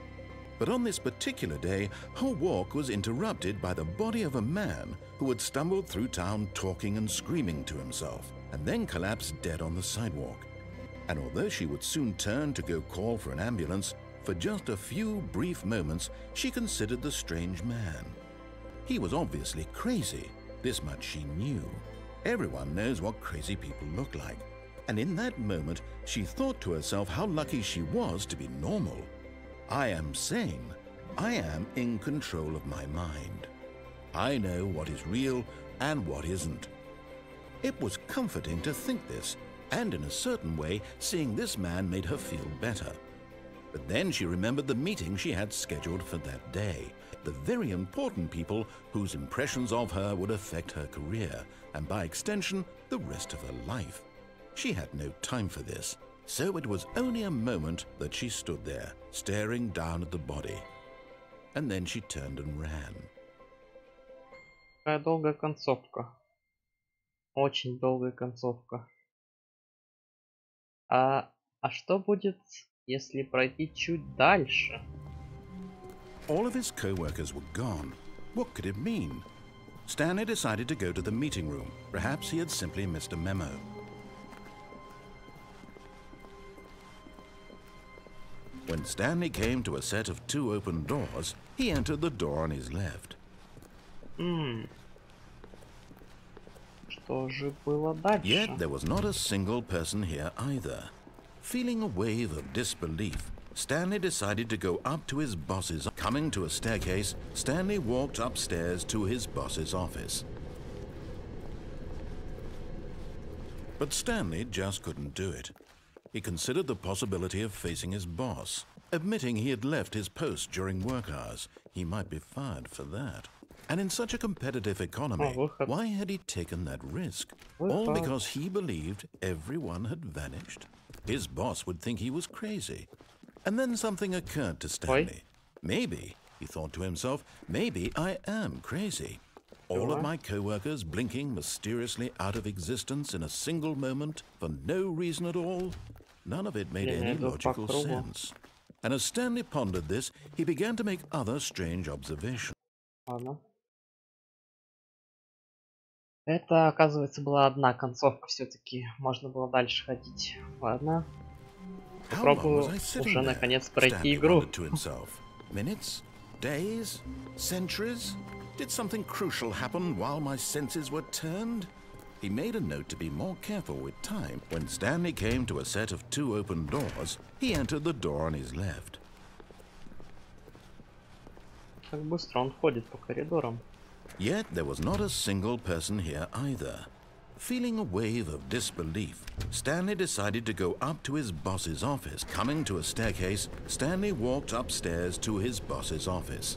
But on this particular day, her walk was interrupted by the body of a man who had stumbled through town talking and screaming to himself, and then collapsed dead on the sidewalk. And although she would soon turn to go call for an ambulance, for just a few brief moments she considered the strange man. He was obviously crazy. This much she knew. Everyone knows what crazy people look like. And in that moment, she thought to herself how lucky she was to be normal. I am sane. I am in control of my mind. I know what is real and what isn't. It was comforting to think this, and in a certain way, seeing this man made her feel better. But then she remembered the meeting she had scheduled for that day, the very important people whose impressions of her would affect her career, and by extension, the rest of her life. She had no time for this, so it was only a moment that she stood there, staring down at the body. And then she turned and ran. Какая долгая концовка. Очень долгая концовка. А что будет, если пройти чуть дальше? All of his co-workers were gone. What could it mean? Stanley decided to go to the meeting room. Perhaps he had simply missed a memo. When Stanley came to a set of 2 open doors, he entered the door on his left. Что же было дальше? Yet there was not a single person here either. Feeling a wave of disbelief, Stanley decided to go up to his boss's. Coming to a staircase, Stanley walked upstairs to his boss's office. But Stanley just couldn't do it. He considered the possibility of facing his boss, admitting he had left his post during work hours. He might be fired for that. And in such a competitive economy, why had he taken that risk? All because he believed everyone had vanished? His boss would think he was crazy. And then something occurred to Stanley. Maybe, he thought to himself, maybe I am crazy. All of my co-workers blinking mysteriously out of existence in a single moment for no reason at all. None of it made any logical sense. And as Stanley pondered this, he began to make other strange observations. Ладно. Это, оказывается, была одна концовка все-таки. Можно было дальше ходить. Ладно. Попробую уже наконец пройти игру. Minutes? Days? Centuries? Did something crucial happen while my senses were turned? He made a note to be more careful with time. When Stanley came to a set of 2 open doors, he entered the door on his left. Как быстро он ходит по коридорам. Yet there was not a single person here either. Feeling a wave of disbelief, Stanley decided to go up to his boss's office. Coming to a staircase, Stanley walked upstairs to his boss's office.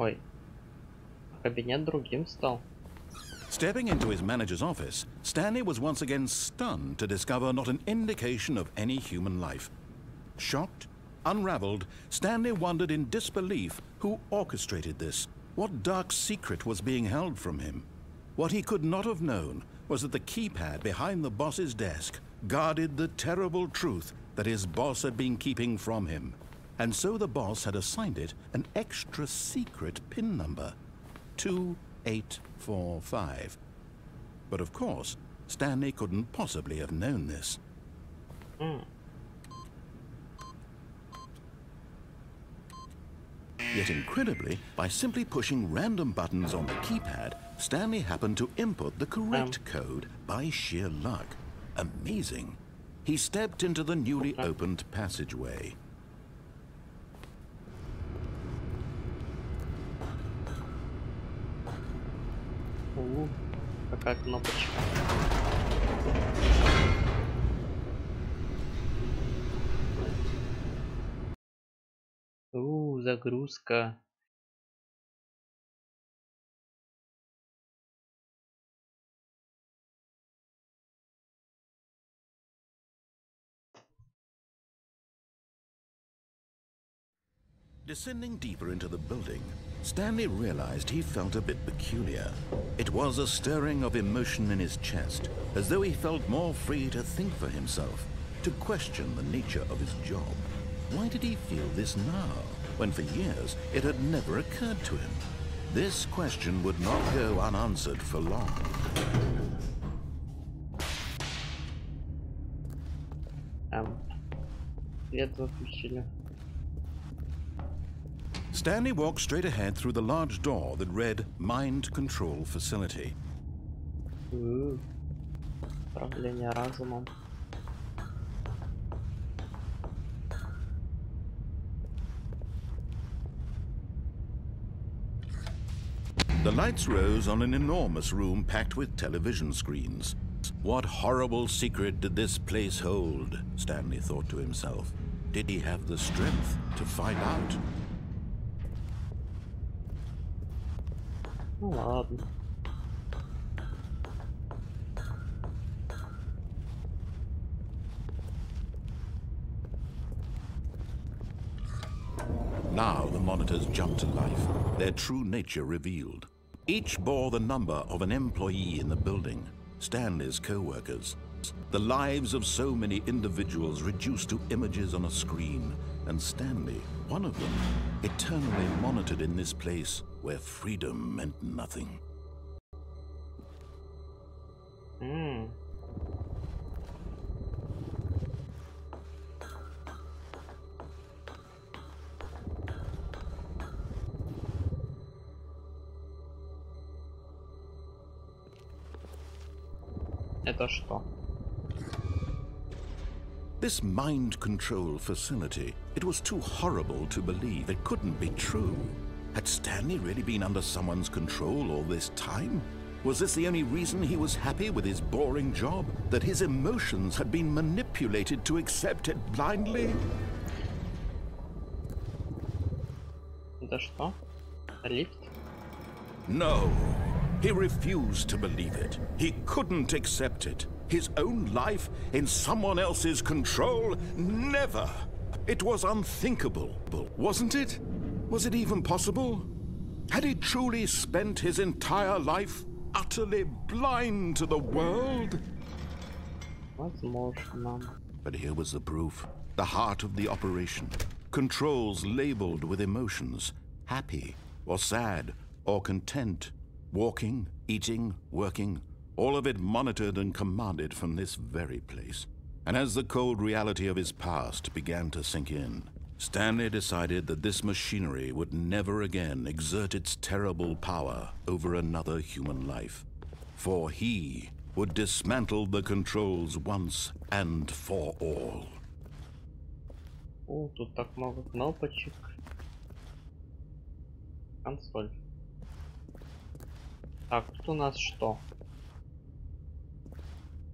Ой, кабинет другим стал. Stepping into his manager's office, Stanley was once again stunned to discover not an indication of any human life. Shocked, unraveled, Stanley wondered in disbelief who orchestrated this. What dark secret was being held from him? What he could not have known was that the keypad behind the boss's desk guarded the terrible truth that his boss had been keeping from him. And so the boss had assigned it an extra secret PIN number, 2845. But of course, Stanley couldn't possibly have known this. Yet incredibly, by simply pushing random buttons on the keypad, Stanley happened to input the correct code by sheer luck. Amazing. He stepped into the newly opened passageway. Какая кнопочка. Загрузка. Descending deeper into the building, Stanley realized he felt a bit peculiar. It was a stirring of emotion in his chest, as though he felt more free to think for himself, to question the nature of his job. Why did he feel this now, when for years it had never occurred to him? This question would not go unanswered for long. Свет выключили. Stanley walked straight ahead through the large door that read Mind Control Facility. Управление разумом. The lights rose on an enormous room packed with television screens. What horrible secret did this place hold? Stanley thought to himself. Did he have the strength to find out? Ну ладно. Now the monitors jumped to life, their true nature revealed. Each bore the number of an employee in the building, Stanley's co-workers. The lives of so many individuals reduced to images on a screen, and Stanley, one of them, eternally monitored in this place where freedom meant nothing. Это что? This mind control facility, it was too horrible to believe. It couldn't be true. Had Stanley really been under someone's control all this time? Was this the only reason he was happy with his boring job? That his emotions had been manipulated to accept it blindly? Это что? Лифт? No. He refused to believe it. He couldn't accept it. His own life in someone else's control? Never! It was unthinkable, wasn't it? Was it even possible? Had he truly spent his entire life utterly blind to the world? Возможно. But here was the proof. The heart of the operation. Controls labeled with emotions. Happy, or sad, or content. Walking, eating, working. All of it monitored and commanded from this very place. And as the cold reality of his past began to sink in, Stanley decided that this machinery would never again exert its terrible power over another human life. For he would dismantle the controls once and for all. О, тут так много кнопочек. Консоль. Так, тут у нас что?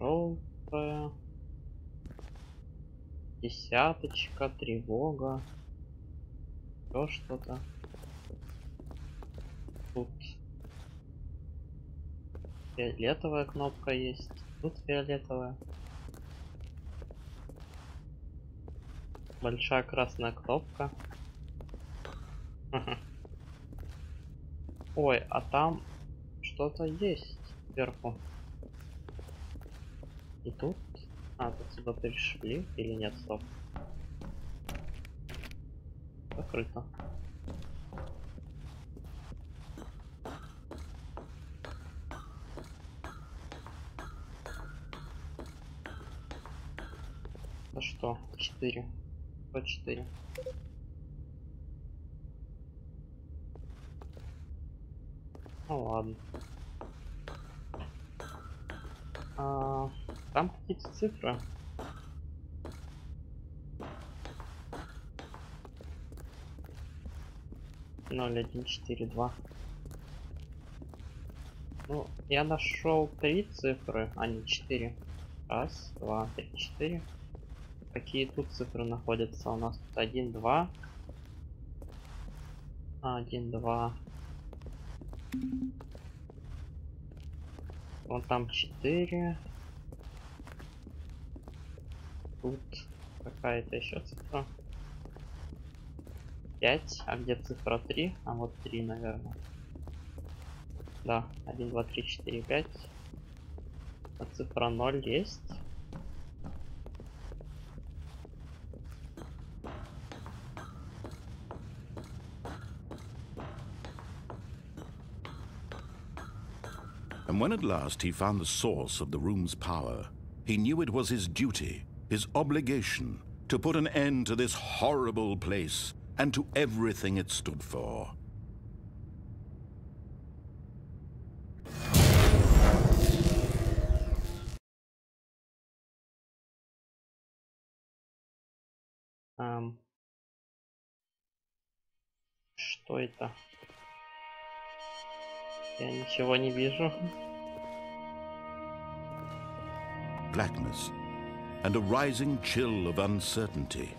Желтая. Десяточка, тревога. Еще что-то. Тут фиолетовая кнопка есть. Тут фиолетовая. Большая красная кнопка. Ой, а там что-то есть сверху. И тут? А, тут сюда пришли или нет? Стоп. Закрыто. Ну что? 4. 104. Ну ладно. Там какие-то цифры. Ноль, 1, 4, 2. Ну, я нашел 3 цифры, а не 4. Раз, два, три, 4. Какие тут цифры находятся? У нас тут 1, 2. 1, 2. Вон там 4. Тут какая-то еще цифра. 5. А где цифра 3? А вот 3, наверное. Да, 1, 2, 3, 4, 5. А цифра 0 есть. And when at last he found the source of the room's power, he knew it was his duty, his obligation, to put an end to this horrible place and to everything it stood for. Что это? Я ничего не вижу. Blackness and a rising chill of uncertainty.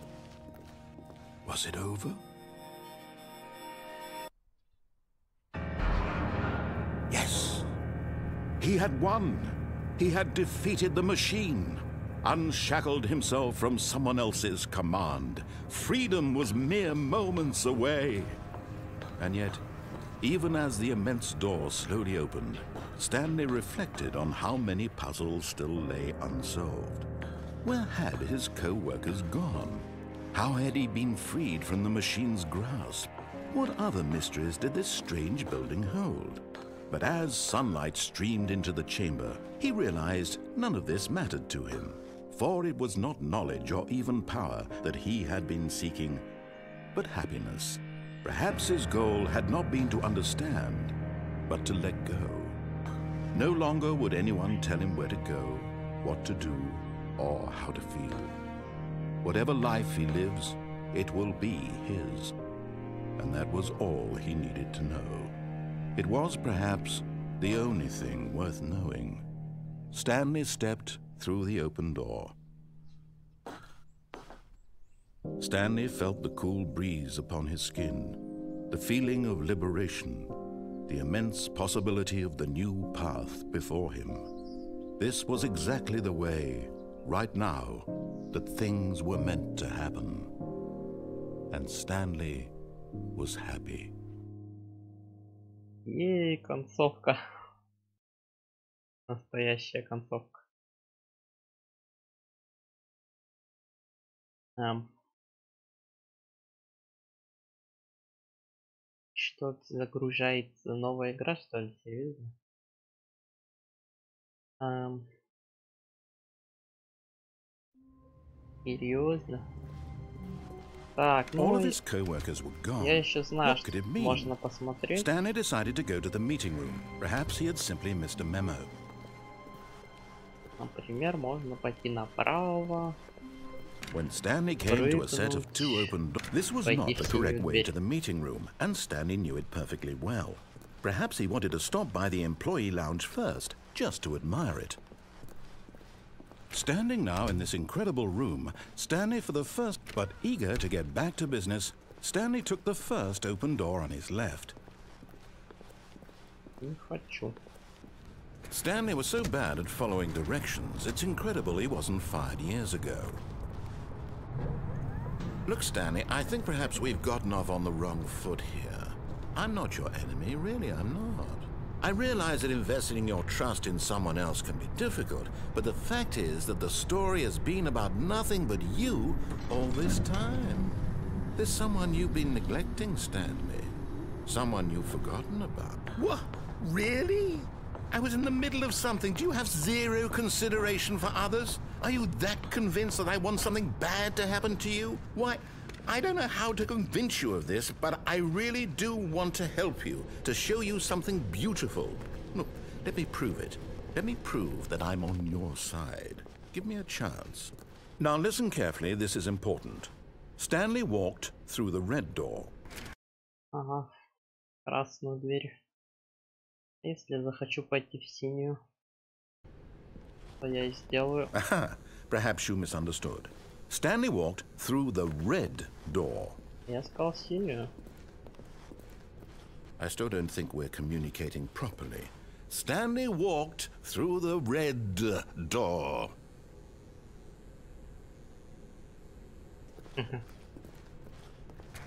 Was it over? Yes. He had won. He had defeated the machine, unshackled himself from someone else's command. Freedom was mere moments away. And yet, even as the immense door slowly opened, Stanley reflected on how many puzzles still lay unsolved. Where had his co-workers gone? How had he been freed from the machine's grasp? What other mysteries did this strange building hold? But as sunlight streamed into the chamber, he realized none of this mattered to him, for it was not knowledge or even power that he had been seeking, but happiness. Perhaps his goal had not been to understand, but to let go. No longer would anyone tell him where to go, what to do, or how to feel. Whatever life he lives, it will be his. and that was all he needed to know. It was perhaps the only thing worth knowing. Stanley stepped through the open door. Stanley felt the cool breeze upon his skin, the feeling of liberation, the immense possibility of the new path before him. This was exactly the way, right now, that things were meant to happen. And Stanley was happy. И концовка. Настоящая концовка. Что загружается новая игра, что ли, серьезно? Серьезно? Так, ну, All of his co-workers were gone. я еще знаю, What что could it mean? можно посмотреть. Stanley decided to go to the meeting room. Perhaps he had simply missed a memo. Например, можно пойти направо. When Stanley came to a set of two open doors, this was not the correct way to the meeting room, and Stanley knew it perfectly well. Perhaps he wanted to stop by the employee lounge first, just to admire it. Standing now in this incredible room, Stanley for the first, but eager to get back to business, Stanley took the first open door on his left. Не хочу. Stanley was so bad at following directions, it's incredible he wasn't fired years ago. Look, Stanley, I think perhaps we've gotten off on the wrong foot here. I'm not your enemy, really, I'm not. I realize that investing your trust in someone else can be difficult, but the fact is that the story has been about nothing but you all this time. There's someone you've been neglecting, Stanley. Someone you've forgotten about. What? Really? I was in the middle of something. Do you have zero consideration for others? Are you that convinced that I want something bad to happen to you? Why, I don't know how to convince you of this, but I really do want to help you, to show you something beautiful. Look, let me prove it. Let me prove that I'm on your side. Give me a chance. Now listen carefully, this is important. Stanley walked through the red door. Ага. Красную дверь. Если захочу пойти в синюю, то я и сделаю. Aha, perhaps you misunderstood. Stanley walked through the red door. Я сказал синюю. I still don't think we're communicating properly. Stanley walked through the red door.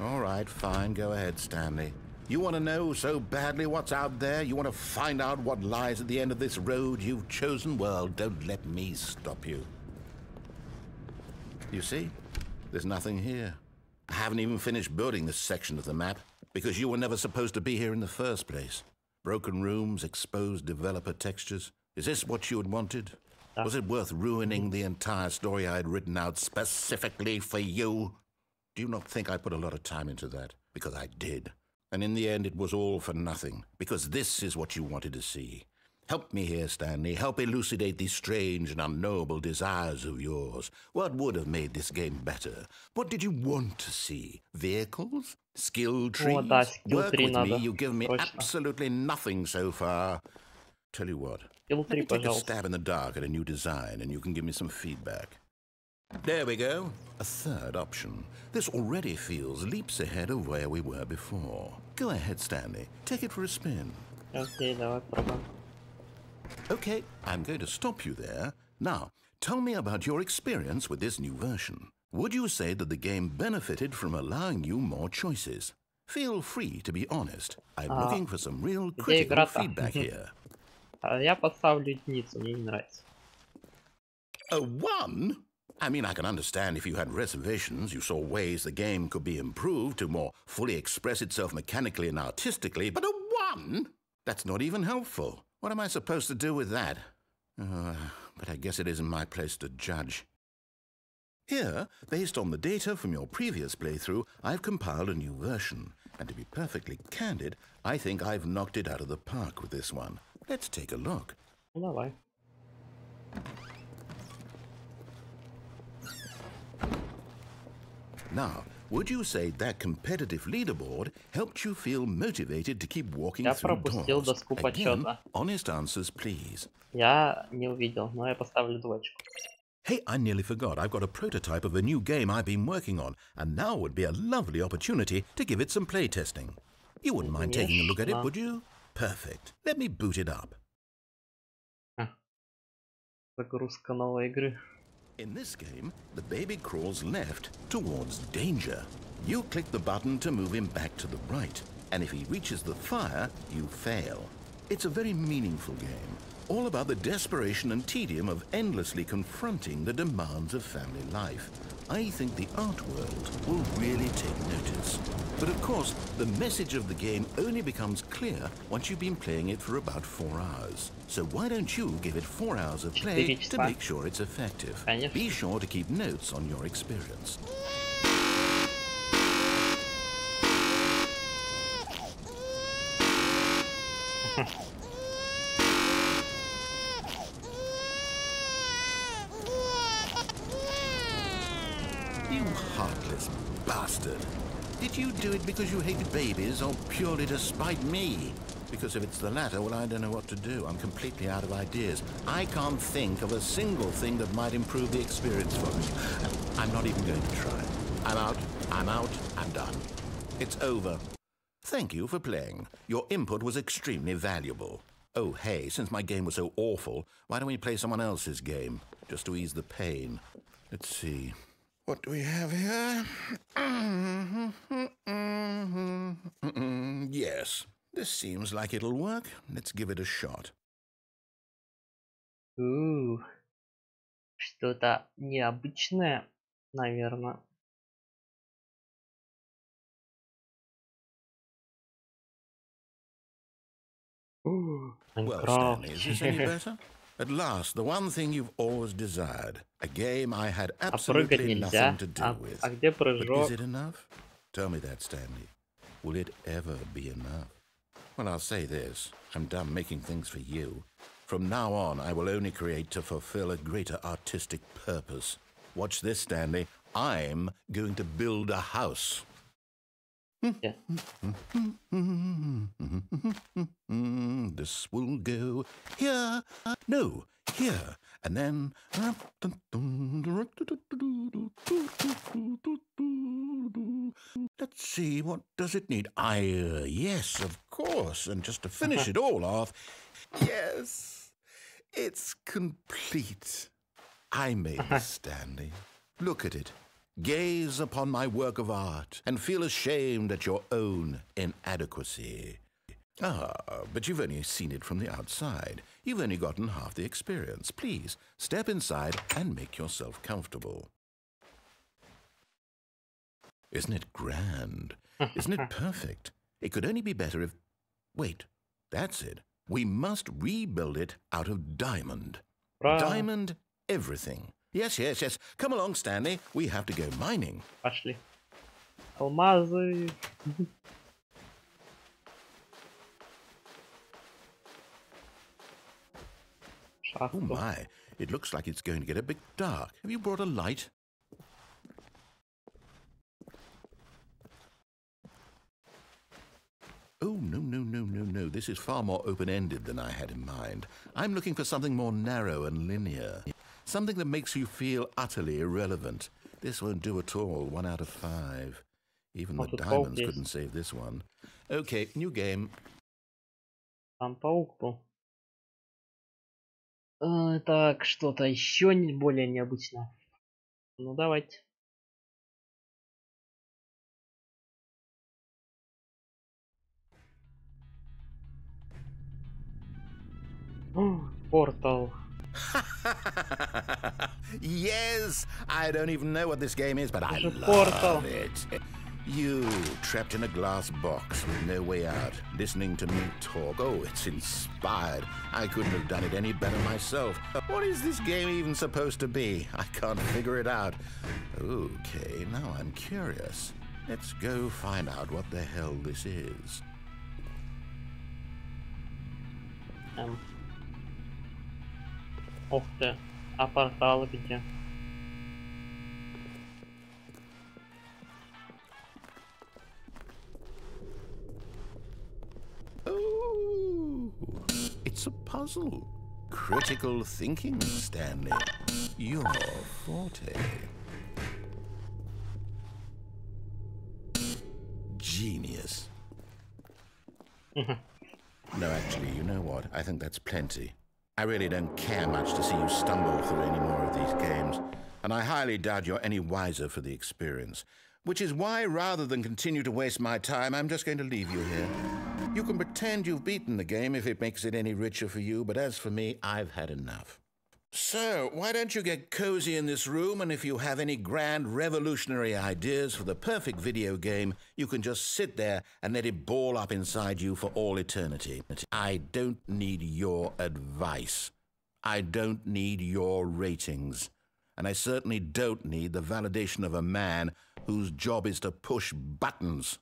All right, fine, go ahead, Stanley. You want to know so badly what's out there? You want to find out what lies at the end of this road you've chosen? Well, don't let me stop you. You see? There's nothing here. I haven't even finished building this section of the map because you were never supposed to be here in the first place. Broken rooms, exposed developer textures. Is this what you had wanted? Was it worth ruining the entire story I had written out specifically for you? Do you not think I put a lot of time into that? Because I did. And in the end, it was all for nothing, because this is what you wanted to see. Help me here, Stanley. Help elucidate these strange and unknowable desires of yours. What would have made this game better? What did you want to see? Vehicles? Skill trees? О, да, skill Work tree with me. надо. You've given me Точно. absolutely nothing so far. Tell you what. Skill Let me tree, take a пожалуйста. stab in the dark at a new design, and you can give me some feedback. There we go. A third option. This already feels leaps ahead of where we were before. Go ahead, Stanley. Take it for a spin. Окей, давай пробуем. Okay, I'm going to stop you there. Now, tell me about your experience with this new version. Would you say that the game benefited from allowing you more choices? Feel free to be honest. I'm looking for some real critical игра-то? feedback here. Я поставлю единицу, мне не нравится. A 1? I mean, I can understand if you had reservations, you saw ways the game could be improved to more fully express itself mechanically and artistically, but a 1? That's not even helpful. What am I supposed to do with that? But I guess it isn't my place to judge. Here, based on the data from your previous playthrough, I've compiled a new version. And to be perfectly candid, I think I've knocked it out of the park with this one. Let's take a look. Ну давай. Now, would you say that competitive leaderboard helped you feel motivated to keep walking Я through пропустил doors? доску Again, почета. honest answers, please. Я не увидел, но я поставлю двоечку. Hey, I nearly forgot. I've got a prototype of a new game I've been working on, and now would be a lovely opportunity to give it some playtesting. You wouldn't mind taking a look at it, would you? Perfect. Let me boot it up. Загрузка новой игры. In this game, the baby crawls left towards danger. You click the button to move him back to the right, and if he reaches the fire, you fail. It's a very meaningful game, all about the desperation and tedium of endlessly confronting the demands of family life. I think the art world will really take notice. But of course, the message of the game only becomes clear once you've been playing it for about 4 hours. So why don't you give it 4 hours of play to make sure it's effective? Be sure to keep notes on your experience. You heartless bastard. Did you do it because you hate babies or purely to spite me? Because if it's the latter, well, I don't know what to do. I'm completely out of ideas. I can't think of a single thing that might improve the experience for me. I'm not even going to try. I'm out, I'm done. It's over. Thank you for playing. Your input was extremely valuable. Oh, hey, since my game was so awful, why don't we play someone else's game, just to ease the pain? Let's see. What do we have here? Yes, this seems like it'll work. Let's give it a shot. Что-то необычное, наверное. Well, Stanley, is this any better? At last, the one thing you've always desired. A game I had absolutely nothing to do with. But is it enough? Tell me that, Stanley. Will it ever be enough? Well, I'll say this. I'm done making things for you. From now on, I will only create to fulfill a greater artistic purpose. Watch this, Stanley. I'm going to build a house. Yeah. This will go here. No, here. And then... Let's see, what does it need? Yes, of course. And just to finish it all off... Yes, it's complete. I made this, Stanley. Look at it. Gaze upon my work of art and feel ashamed at your own inadequacy. Ah, but you've only seen it from the outside. You've only gotten half the experience. Please, step inside and make yourself comfortable. Isn't it grand? Isn't it perfect? It could only be better if... Wait, that's it. We must rebuild it out of diamond. Diamond everything. Yes, yes, yes. Come along, Stanley. We have to go mining. Пошли. Алмазы. Oh my, it looks like it's going to get a bit dark. Have you brought a light? Oh, no. This is far more open-ended than I had in mind. I'm looking for something more narrow and linear. Something that makes you feel utterly irrelevant. This won't do at all. 1 out of 5. Even the diamonds couldn't save this one. Okay, new game. Там паук был. Так, что-то еще более необычное. Ну, давайте. Портал. Yes, I don't even know what this game is, but I love it. You, trapped in a glass box with no way out, listening to me talk. Oh, it's inspired. I couldn't have done it any better myself. What is this game even supposed to be? I can't figure it out. Okay, now I'm curious. Let's go find out what the hell this is. Ух ты, а портал где? puzzle. Critical thinking, Stanley. Your forte. Genius. No, actually, you know what? I think that's plenty. I really don't care much to see you stumble through any more of these games, and I highly doubt you're any wiser for the experience. Which is why, rather than continue to waste my time, I'm just going to leave you here. You can pretend you've beaten the game if it makes it any richer for you, but as for me, I've had enough. So, why don't you get cozy in this room, and if you have any grand revolutionary ideas for the perfect video game, you can just sit there and let it ball up inside you for all eternity. I don't need your advice. I don't need your ratings. And I certainly don't need the validation of a man whose job is to push buttons.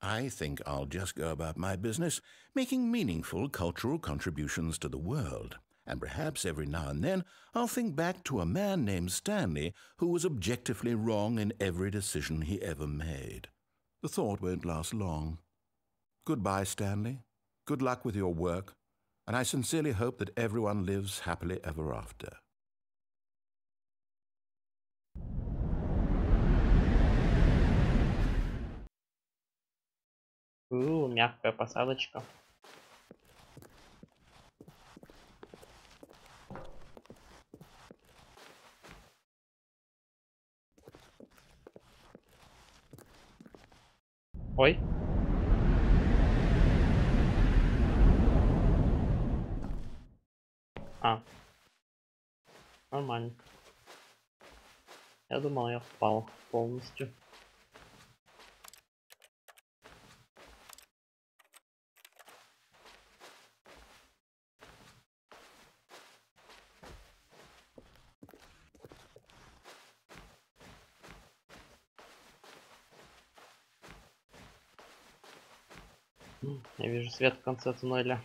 I think I'll just go about my business, making meaningful cultural contributions to the world. And perhaps every now and then I'll think back to a man named Stanley who was objectively wrong in every decision he ever made. The thought won't last long. Goodbye, Stanley. Good luck with your work, and I sincerely hope that everyone lives happily ever after. Мягкая посадочка. Ой. Нормально. Я думал, я впал полностью. Я вижу свет в конце туннеля.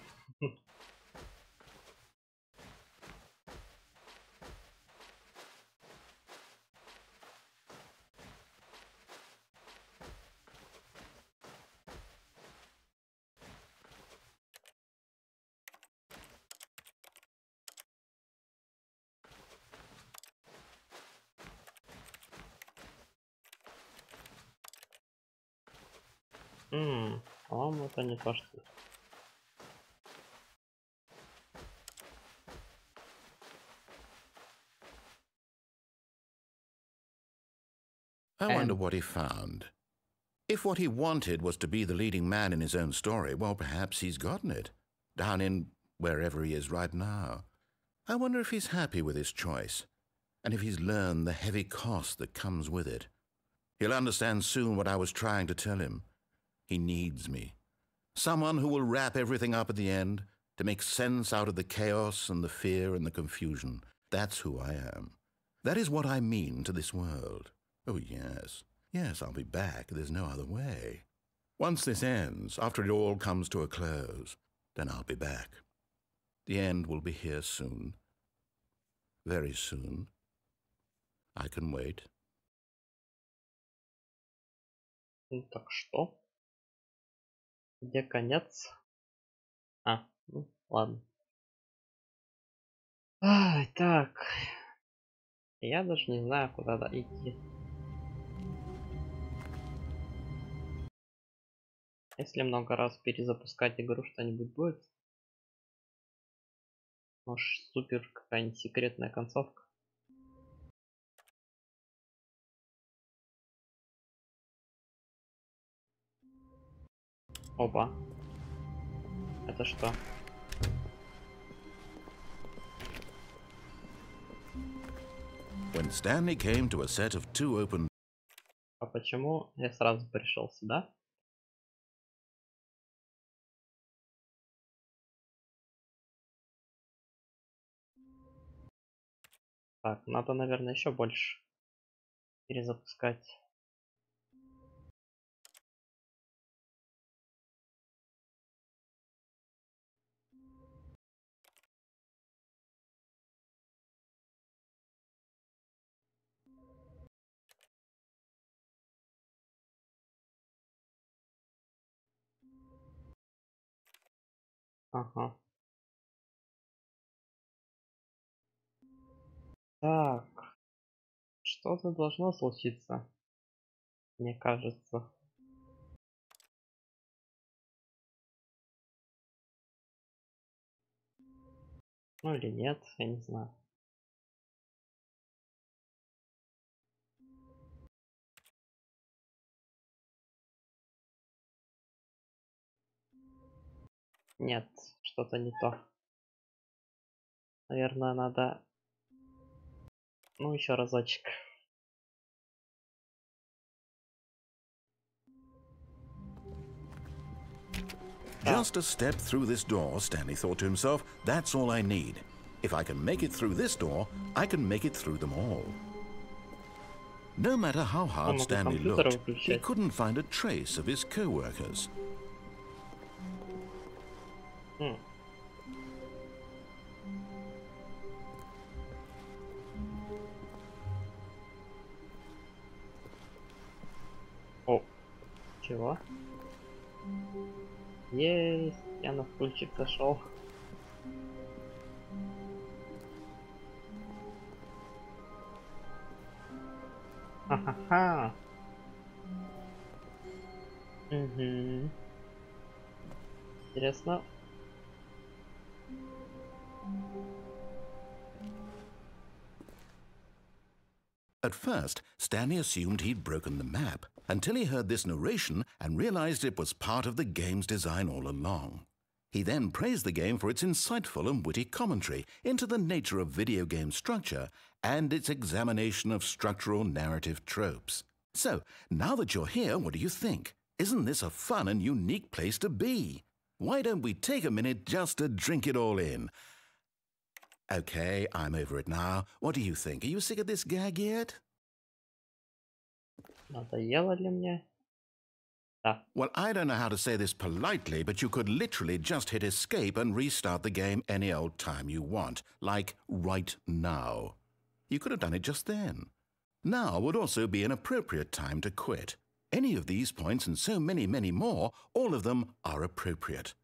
По-моему, это не то, что... I wonder what he found. If what he wanted was to be the leading man in his own story, well, perhaps he's gotten it, down in wherever he is right now. I wonder if he's happy with his choice, and if he's learned the heavy cost that comes with it. He'll understand soon what I was trying to tell him. He needs me. Someone who will wrap everything up at the end, to make sense out of the chaos and the fear and the confusion. That's who I am. That is what I mean to this world. Oh, yes. Yes, I'll be back. There's no other way. Once this ends, after it all comes to a close, then I'll be back. The end will be here soon. Very soon. I can wait. Ну так что? Где конец? Ну ладно. Так. Я даже не знаю, куда идти. Если много раз перезапускать игру, что-нибудь будет? Может, супер какая-нибудь секретная концовка? Опа. Это что? When Stanley came to a set of two open... А почему я сразу пришел сюда? Так, надо, наверное, еще больше перезапускать. Ага. Так, что-то должно случиться, мне кажется. Ну или нет, я не знаю. Нет, что-то не то. Наверное, надо... Ну, еще разочек. Just a step through this door, Stanley thought to himself, that's all I need. If I can make it through this door, I can make it through them all. No matter how hard Stanley looked, he couldn't find a trace of his co-workers. О, чего? Есть, я на стульчик зашел. Ха-ха-ха. Угу. Интересно. At first, Stanley assumed he'd broken the map, until he heard this narration and realized it was part of the game's design all along. He then praised the game for its insightful and witty commentary into the nature of video game structure and its examination of structural narrative tropes. So, now that you're here, what do you think? Isn't this a fun and unique place to be? Why don't we take a minute just to drink it all in? Okay, I'm over it now. What do you think? Are you sick of this gag yet? Надоело ли мне? Да. Well, I don't know how to say this politely, but you could literally just hit escape and restart the game any old time you want, like right now. You could have done it just then. Now would also be an appropriate time to quit. Any of these points and so many, many more, all of them are appropriate.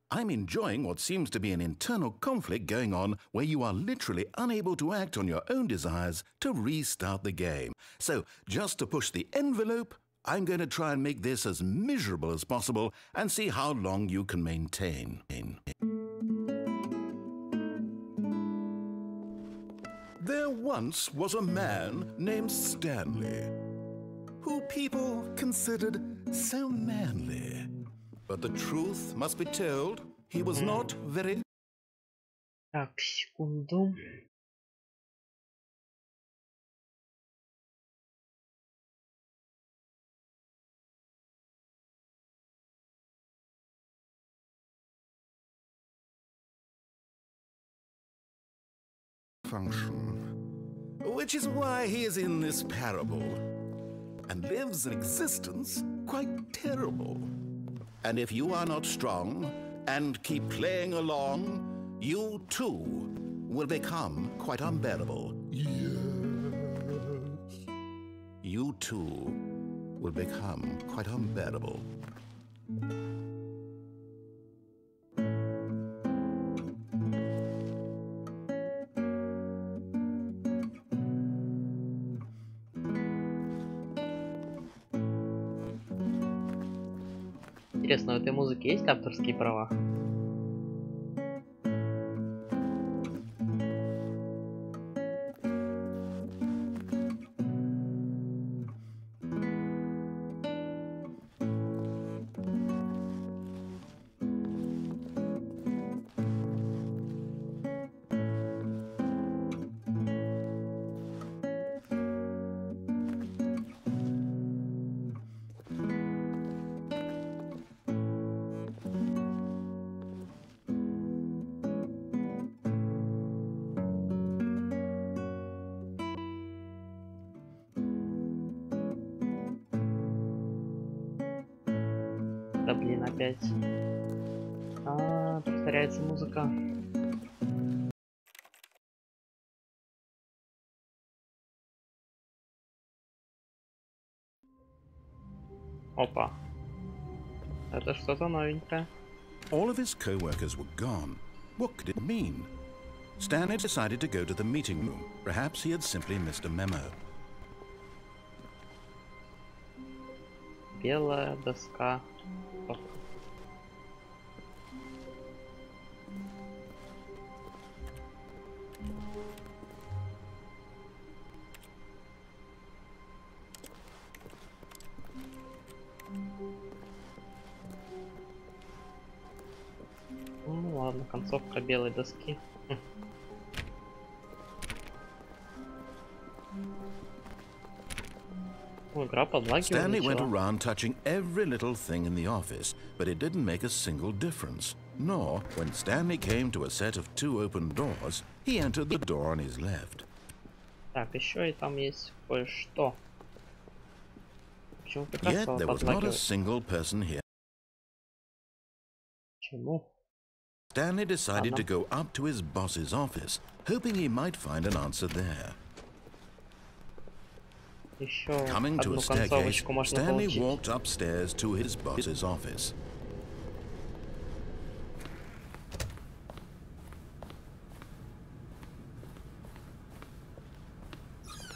I'm enjoying what seems to be an internal conflict going on where you are literally unable to act on your own desires to restart the game. So, just to push the envelope, I'm going to try and make this as miserable as possible and see how long you can maintain. There once was a man named Stanley, who people considered so manly. But the truth must be told, he was not very... Так, секунду. function, which is why he is in this parable and lives an existence quite terrible. And if you are not strong and keep playing along, you too will become quite unbearable. Yes. You too will become quite unbearable. Интересно, у этой музыки есть авторские права? Да блин, опять. Повторяется музыка. Опа. Это что-то новенькое. All of his co-workers were gone. What could it mean? Stanley decided to go to the meeting room. Perhaps he had simply missed a memo. Белая доска. Ну ладно, концовка белой доски. Stanley went around touching every little thing in the office, but it didn't make a single difference. Nor, when Stanley came to a set of 2 open doors, he entered the door on his left. Так, еще и там есть кое-что. Yet there was not a single person here. Почему? Stanley decided to go up to his boss's office, hoping he might find an answer there. Coming to a staircase, Stanley walked upstairs to his boss's office.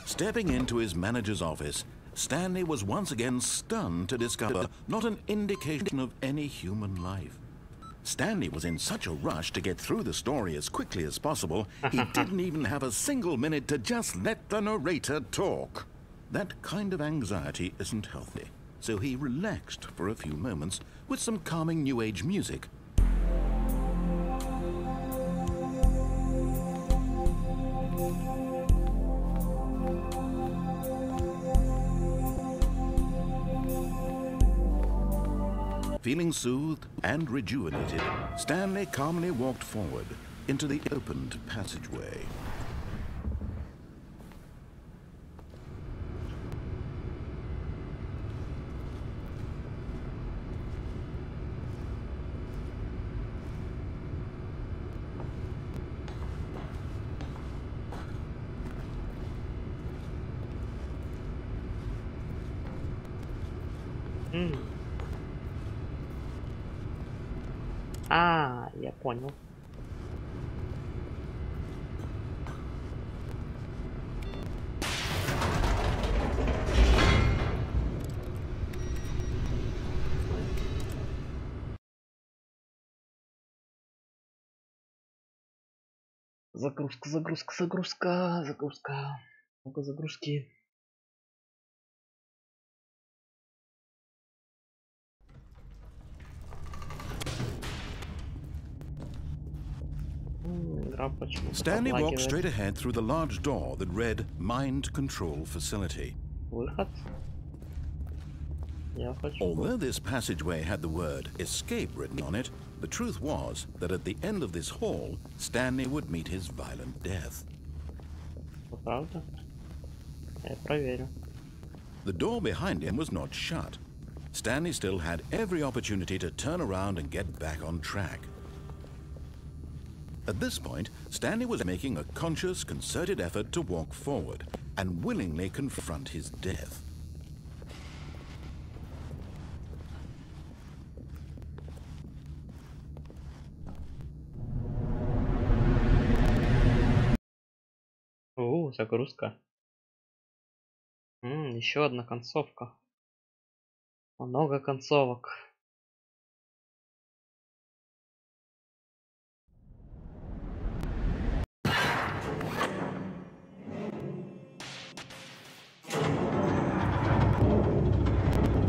Stepping into his manager's office, Stanley was once again stunned to discover not an indication of any human life. Stanley was in such a rush to get through the story as quickly as possible, he didn't even have a single minute to just let the narrator talk. That kind of anxiety isn't healthy, so he relaxed for a few moments with some calming New Age music. Feeling soothed and rejuvenated, Stanley calmly walked forward into the opened passageway. Я понял. Загрузка. Много загрузки. Stanley walked straight ahead through the large door that read Mind Control Facility. Although this passageway had the word Escape written on it, the truth was that at the end of this hall, Stanley would meet his violent death. The door behind him was not shut. Stanley still had every opportunity to turn around and get back on track. At this point, Stanley was making a conscious, concerted effort to walk forward and willingly confront his death. Загрузка. Еще одна концовка. Много концовок.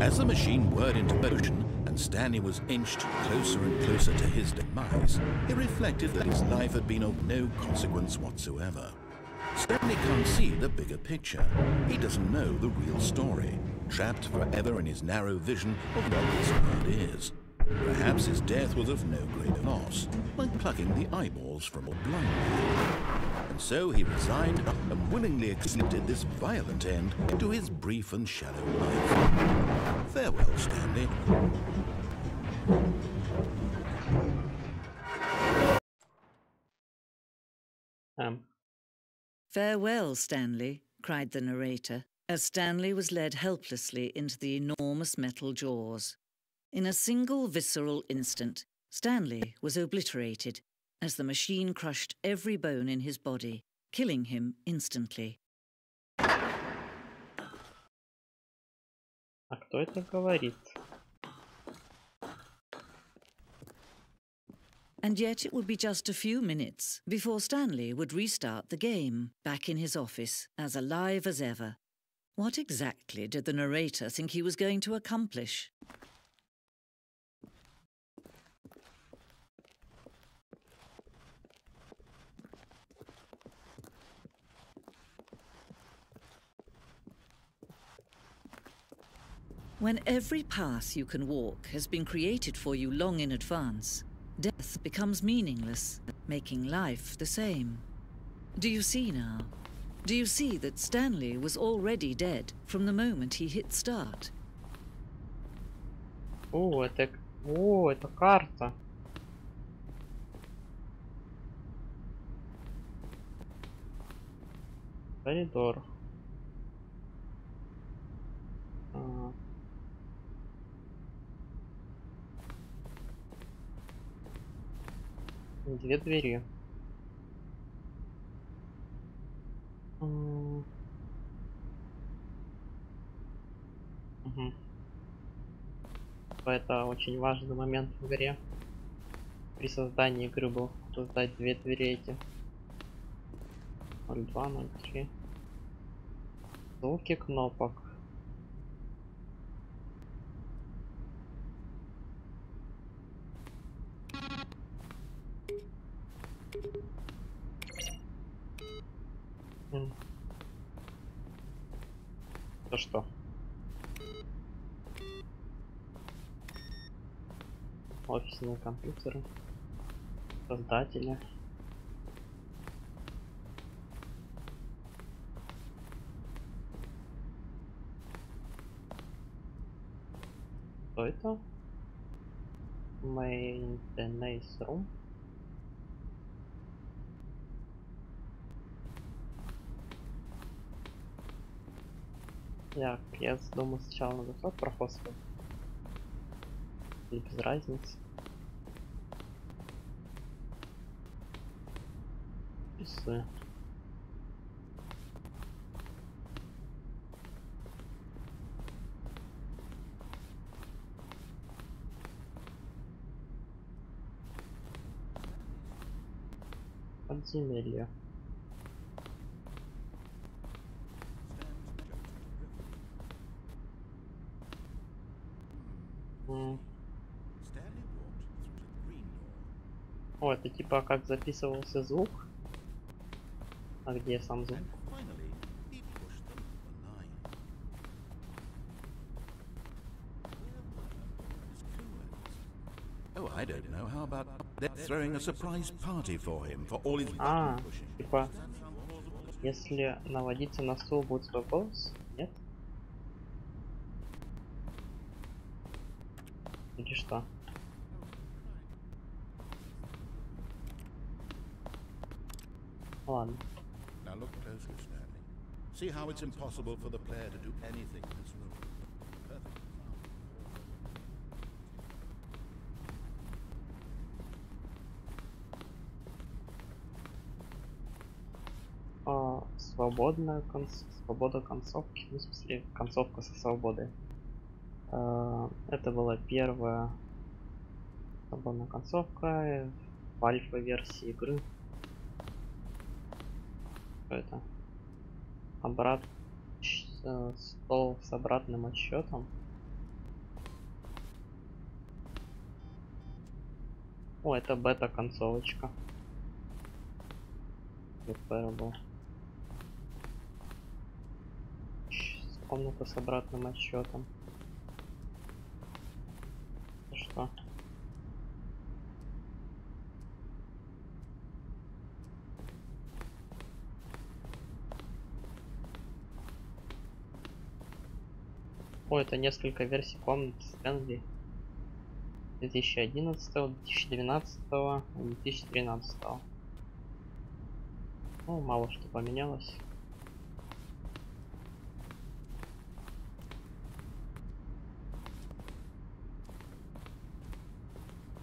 As the machine whirred into motion and Stanley was inched closer and closer to his demise, he reflected that his life had been of no consequence whatsoever. Stanley can't see the bigger picture. He doesn't know the real story, trapped forever in his narrow vision of what this world is. Perhaps his death was of no great loss, like plucking the eyeballs from a blind man. And so he resigned and willingly accepted this violent end to his brief and shallow life. Farewell, Stanley. Farewell, Stanley, cried the narrator, as Stanley was led helplessly into the enormous metal jaws. In a single visceral instant, Stanley was obliterated, as the machine crushed every bone in his body, killing him instantly. А кто это говорит? And yet it would be just a few minutes before Stanley would restart the game, back in his office, as alive as ever. What exactly did the narrator think he was going to accomplish? When every path you can walk has been created for you long in advance, death becomes meaningless, making life the same. Do you see now? Do you see that Stanley was already dead from the moment he hit start? О, это карта. Коридор. Две двери. Угу. Это очень важный момент в игре. При создании игры был создать две двери эти. 02, 03. Звуки кнопок. То что? Офисные компьютеры. Создатели. Что это? Maintenance room. Я думаю, сначала надо тот проход свой. Или без разницы. Часы. Подземелье. О, это типа как записывался звук. А где сам звук? Oh, I don't know. How about they're throwing a surprise party for him for all his А, типа, если наводиться на стул, будет свой голос? Нет? Или что? Ладно. Now look closely, Stanley. See how it's impossible for the player to do anything in this room. Perfect. Свобода концовки, ну, в смысле, концовка со свободой. Это была первая свободная концовка в альфа-версии игры. Что это? Стол с обратным отсчетом. О, это бета-концовочка. Verbis. Комната с обратным отсчетом. Что? О, это несколько версий комнат Stanley. 2011, 2012 и 2013. Ну, мало что поменялось.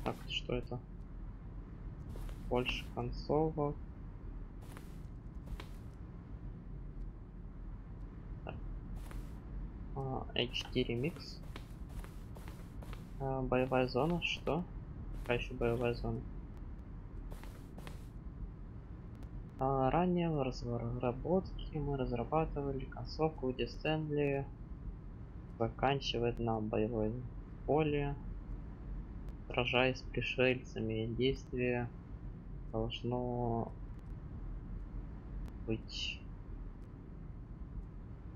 Так, что это? больше концовок. H4 микс. Боевая зона, что? Какая еще боевая зона? Ранее в разработке мы разрабатывали концовку, где Stanley заканчивает на боевой поле, сражаясь с пришельцами. Действие должно быть...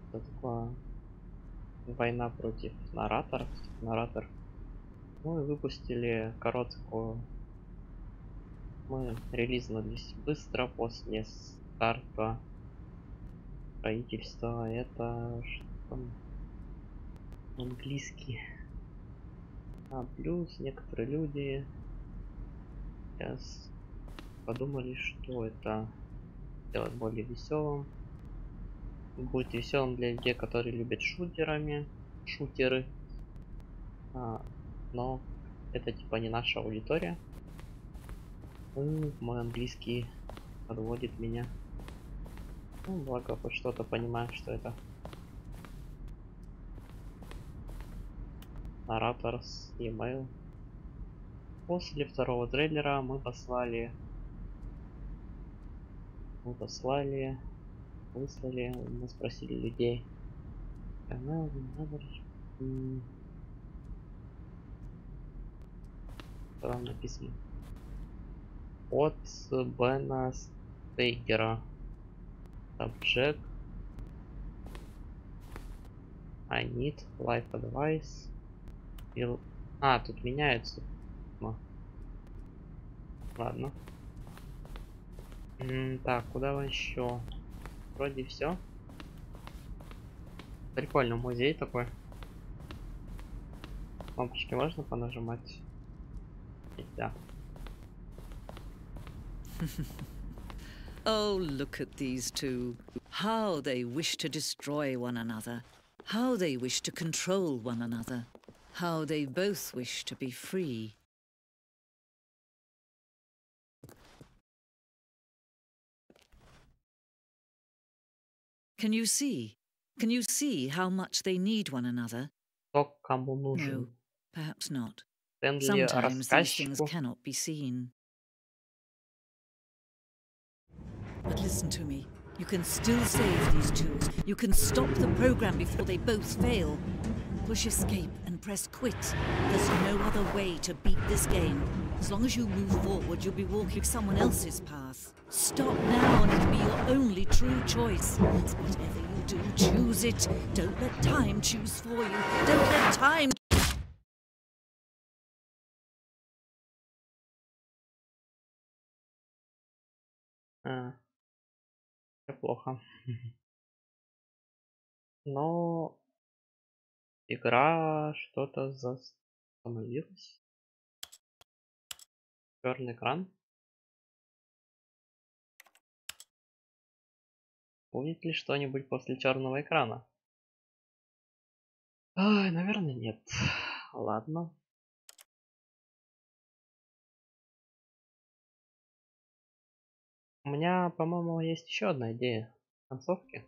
Что такое? Война против нараторов. Наратор. Ну и выпустили короткую. Мы релизнулись быстро после старта строительства. Это что? Английский. Плюс некоторые люди сейчас подумали, что это сделать более веселым. Будет веселым для людей, которые любят шутеры. Но это типа не наша аудитория. Мой английский подводит меня. Ну, благо хоть что-то понимаю, что это. Наратор с e-mail. После второго трейлера мы спросили людей. Что там написано? От Бена Стейгера. Subject. I need life advice. Тут меняется. Ладно. Так, куда еще? Вроде все. Прикольно, музей такой. Кнопочки можно понажимать? Нельзя. Oh, look at these two. How they wish to destroy one another. How they wish to control one another. How they both wish to be free. Can you see? Can you see how much they need one another? Кто кому нужен? No, perhaps not. Стэнли Sometimes these things рассказчику. cannot be seen. But listen to me. You can still save these two. You can stop the program before they both fail. Push escape and press quit. There's no other way to beat this game. As long as you move forward, you'll be walking someone else's path. Stop now and it'll be your only true choice. Whatever you do, choose it. Don't let time choose for you. Don't let time... Плохо. Но игра что-то остановилась. Черный экран. Будет ли что-нибудь после черного экрана? Наверное, нет. Ладно. У меня, по-моему, есть еще одна идея концовки.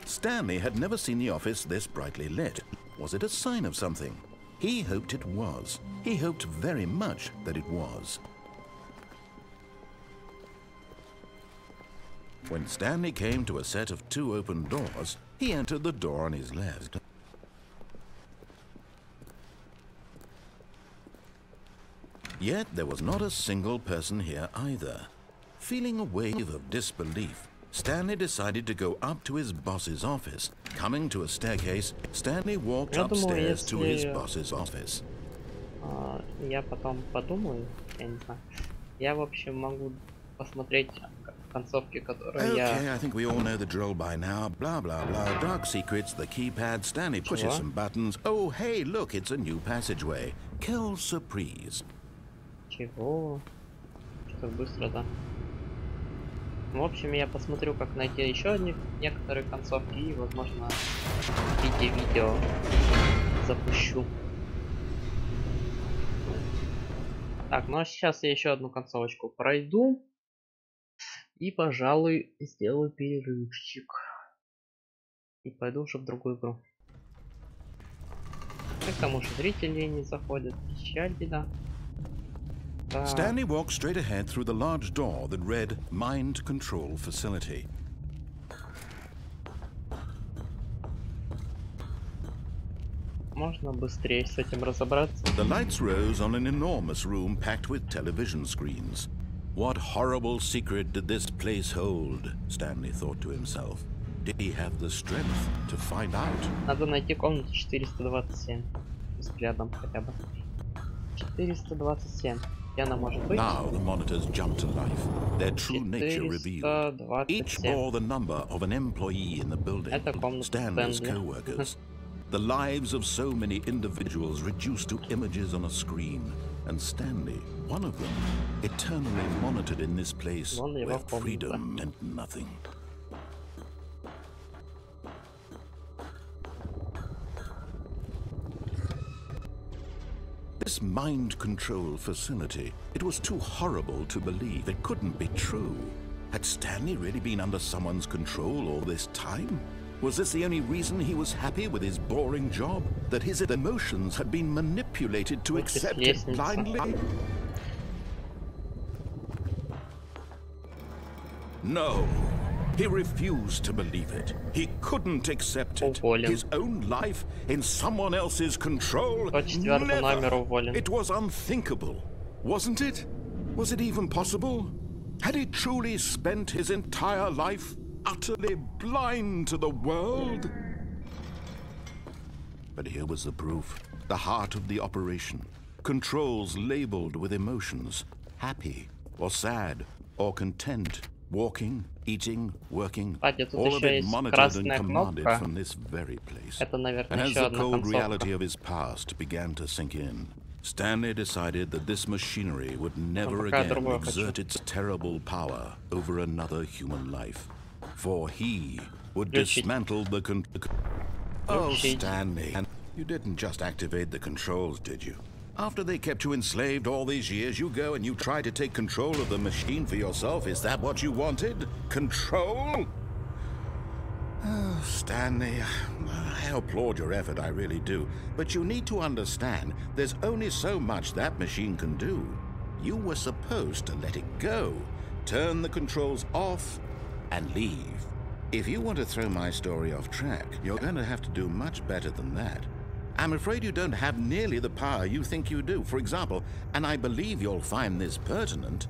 Stanley had never seen the office this brightly lit. Was it a sign of something? He hoped it was. He hoped very much that it was. When Stanley came to a set of 2 open doors, he entered the door on his left. Yet there was not a single person here either. Feeling a wave of disbelief, Stanley decided to go up to his boss's office. Coming to a staircase, Stanley walked upstairs to his boss's office. Я потом подумаю, я не знаю. Я, в общем, могу посмотреть концовки, которые Okay, I think we all know the drill by now. Blah, blah, blah. Dark secrets, the keypad. Stanley pushes some buttons. Oh, hey, look, it's a new passageway. Kill surprise. Чего? Что быстро-то? В общем, я посмотрю, как найти еще некоторые концовки и, возможно, в виде видео запущу. Так, ну а сейчас я еще одну концовочку пройду. И, пожалуй, сделаю перерывчик. И пойду уже в другую игру. И к тому же зрители не заходят. Печаль, беда. Stanley walked straight ahead through the large door that read Mind Control Facility. Можно быстрее с этим разобраться. The lights rose on an enormous room packed with television screens. What horrible secret did this place hold? Stanley thought to himself. Did he have the strength to find out? Надо найти комнату 427. Взглядом хотя бы. 427. Где она может быть? Now the monitors jumped to life, their true nature revealed. Each bore the number of an employee in the building, Stanley's co-workers. The lives of so many individuals reduced to images on a screen, and Stanley, one of them, eternally monitored in this place where freedom meant nothing. This mind control facility, it was too horrible to believe. It couldn't be true. Had Stanley really been under someone's control all this time? Was this the only reason he was happy with his boring job? That his emotions had been manipulated to accept it blindly? No. He refused to believe it. He couldn't accept it. His own life in someone else's control? Never. It was unthinkable, wasn't it? Was it even possible? Had he truly spent his entire life utterly blind to the world? But here was the proof. The heart of the operation. Controls labeled with emotions. Happy, or sad, or content. Walking, eating, working, all of it monitored and commanded from this very place. And as the cold reality of his past began to sink in, Stanley decided that this machinery would never again exert its terrible power over another human life. For he would dismantle the Oh, Stanley, you didn't just activate the controls, did you? After they kept you enslaved all these years, you go and you try to take control of the machine for yourself. Is that what you wanted? Control? Oh, Stanley, I applaud your effort, I really do. But you need to understand, there's only so much that machine can do. You were supposed to let it go, turn the controls off, and leave. If you want to throw my story off track, you're going to have to do much better than that. I'm afraid you don't have nearly the power you think you do. For example, and I believe you'll find this pertinent,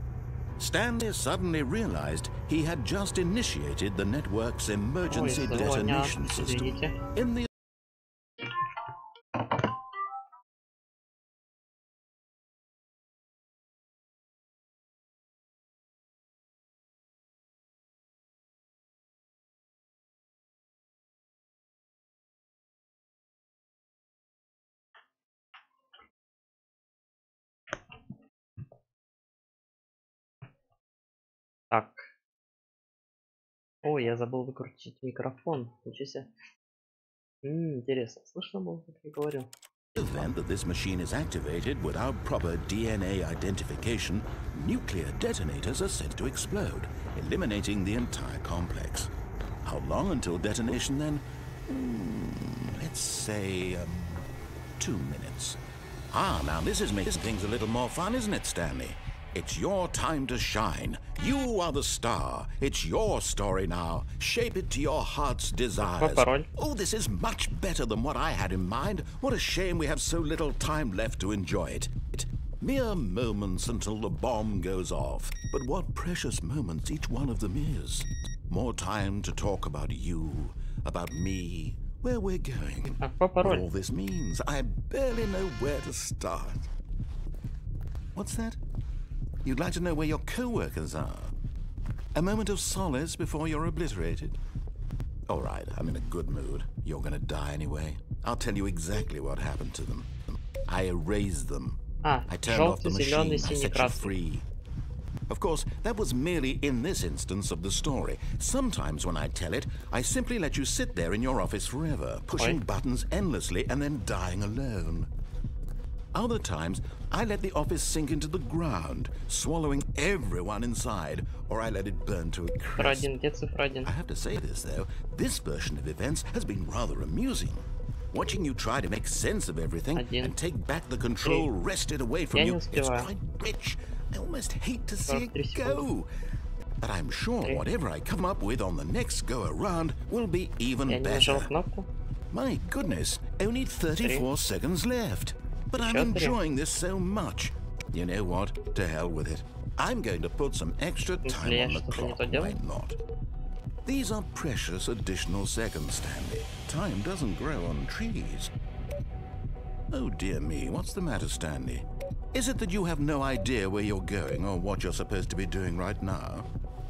Stanley suddenly realized he had just initiated the network's emergency detonation system. In the Так. Ой, я забыл выкрутить микрофон. Ничего себе. Интересно. Слышно было, как я говорил? event that this machine is activated without proper DNA identification, nuclear detonators are set to explode, eliminating the entire complex. How long until detonation then? Let's say 2 minutes. Ah, now this is making things a little more fun, isn't it, Stanley? It's your time to shine. You are the star. It's your story now. Shape it to your heart's desires. Oh, this is much better than what I had in mind. What a shame we have so little time left to enjoy it. Mere moments until the bomb goes off. But what precious moments each one of them is. More time to talk about you, about me, where we're going. What all this means, I barely know where to start. What's that? You'd like to know where your co-workers are? A moment of solace before you're obliterated? All right, I'm in a good mood. You're gonna die anyway. I'll tell you exactly what happened to them. I erased them. I turned off the machine. I set you free. Of course, that was merely in this instance of the story. Sometimes when I tell it, I simply let you sit there in your office forever, pushing buttons endlessly and then dying alone. Other times, I let the office sink into the ground, swallowing everyone inside, or I let it burn to a Цифра crisp. 1, где цифра 1? I have to say this, though, this version of events has been rather amusing. Watching you try to make sense of everything and take back the control wrested away from you, it's quite rich. I almost hate to see it go. But I'm sure whatever I come up with on the next go-around will be even better. My goodness, only 34 seconds left. But I'm enjoying this so much. You know what? To hell with it. I'm going to put some extra time on the clock. Why not? These are precious additional seconds, Stanley. Time doesn't grow on trees. Oh dear me, what's the matter, Stanley? Is it that you have no idea where you're going or what you're supposed to be doing right now?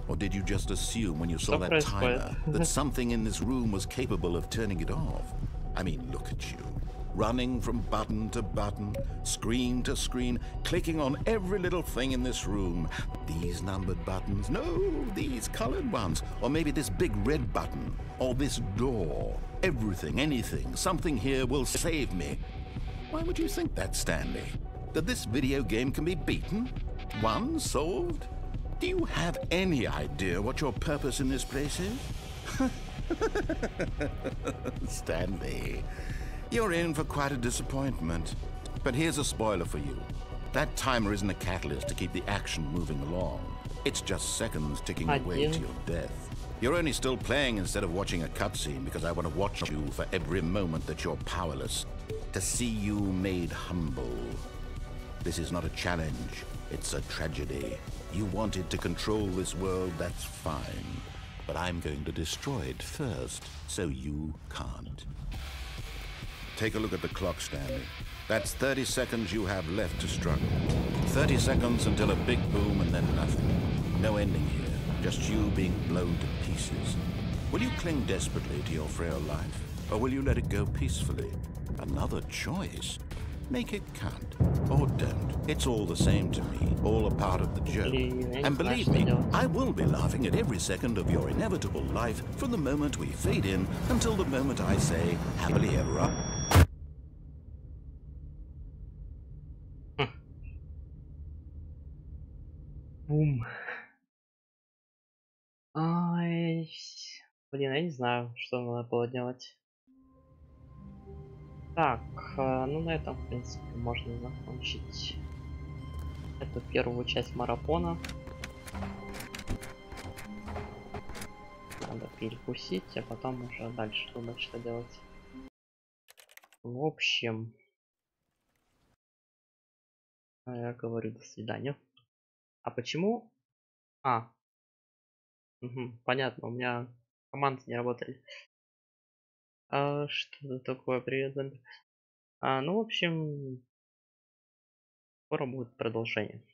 Or did you just assume when you saw that timer that something in this room was capable of turning it off? I mean, look at you. Running from button to button, screen to screen, clicking on every little thing in this room. These numbered buttons, no, these colored ones. Or maybe this big red button, or this door. Everything, anything, something here will save me. Why would you think that, Stanley? That this video game can be beaten? Won? Solved? Do you have any idea what your purpose in this place is? Stanley, you're in for quite a disappointment. But here's a spoiler for you. That timer isn't a catalyst to keep the action moving along. It's just seconds ticking away to your death. You're only still playing instead of watching a cutscene because I want to watch you for every moment that you're powerless. To see you made humble. This is not a challenge. It's a tragedy. You wanted to control this world, that's fine. But I'm going to destroy it first, so you can't. Take a look at the clock, Stanley. That's 30 seconds you have left to struggle. 30 seconds until a big boom and then nothing. No ending here, just you being blown to pieces. Will you cling desperately to your frail life, or will you let it go peacefully? Another choice. Make it count, or don't. It's all the same to me, all a part of the joke. And believe me, I will be laughing at every second of your inevitable life from the moment we fade in until the moment I say, happily ever after. Бум. Ай, блин, я не знаю, что надо было делать. Так, ну на этом, в принципе, можно закончить эту первую часть марафона. Надо перекусить, а потом уже дальше думать, что делать. В общем, я говорю до свидания. А почему? Понятно, у меня команды не работали. Что такое? Привет, Зомби. Ну, в общем, скоро будет продолжение.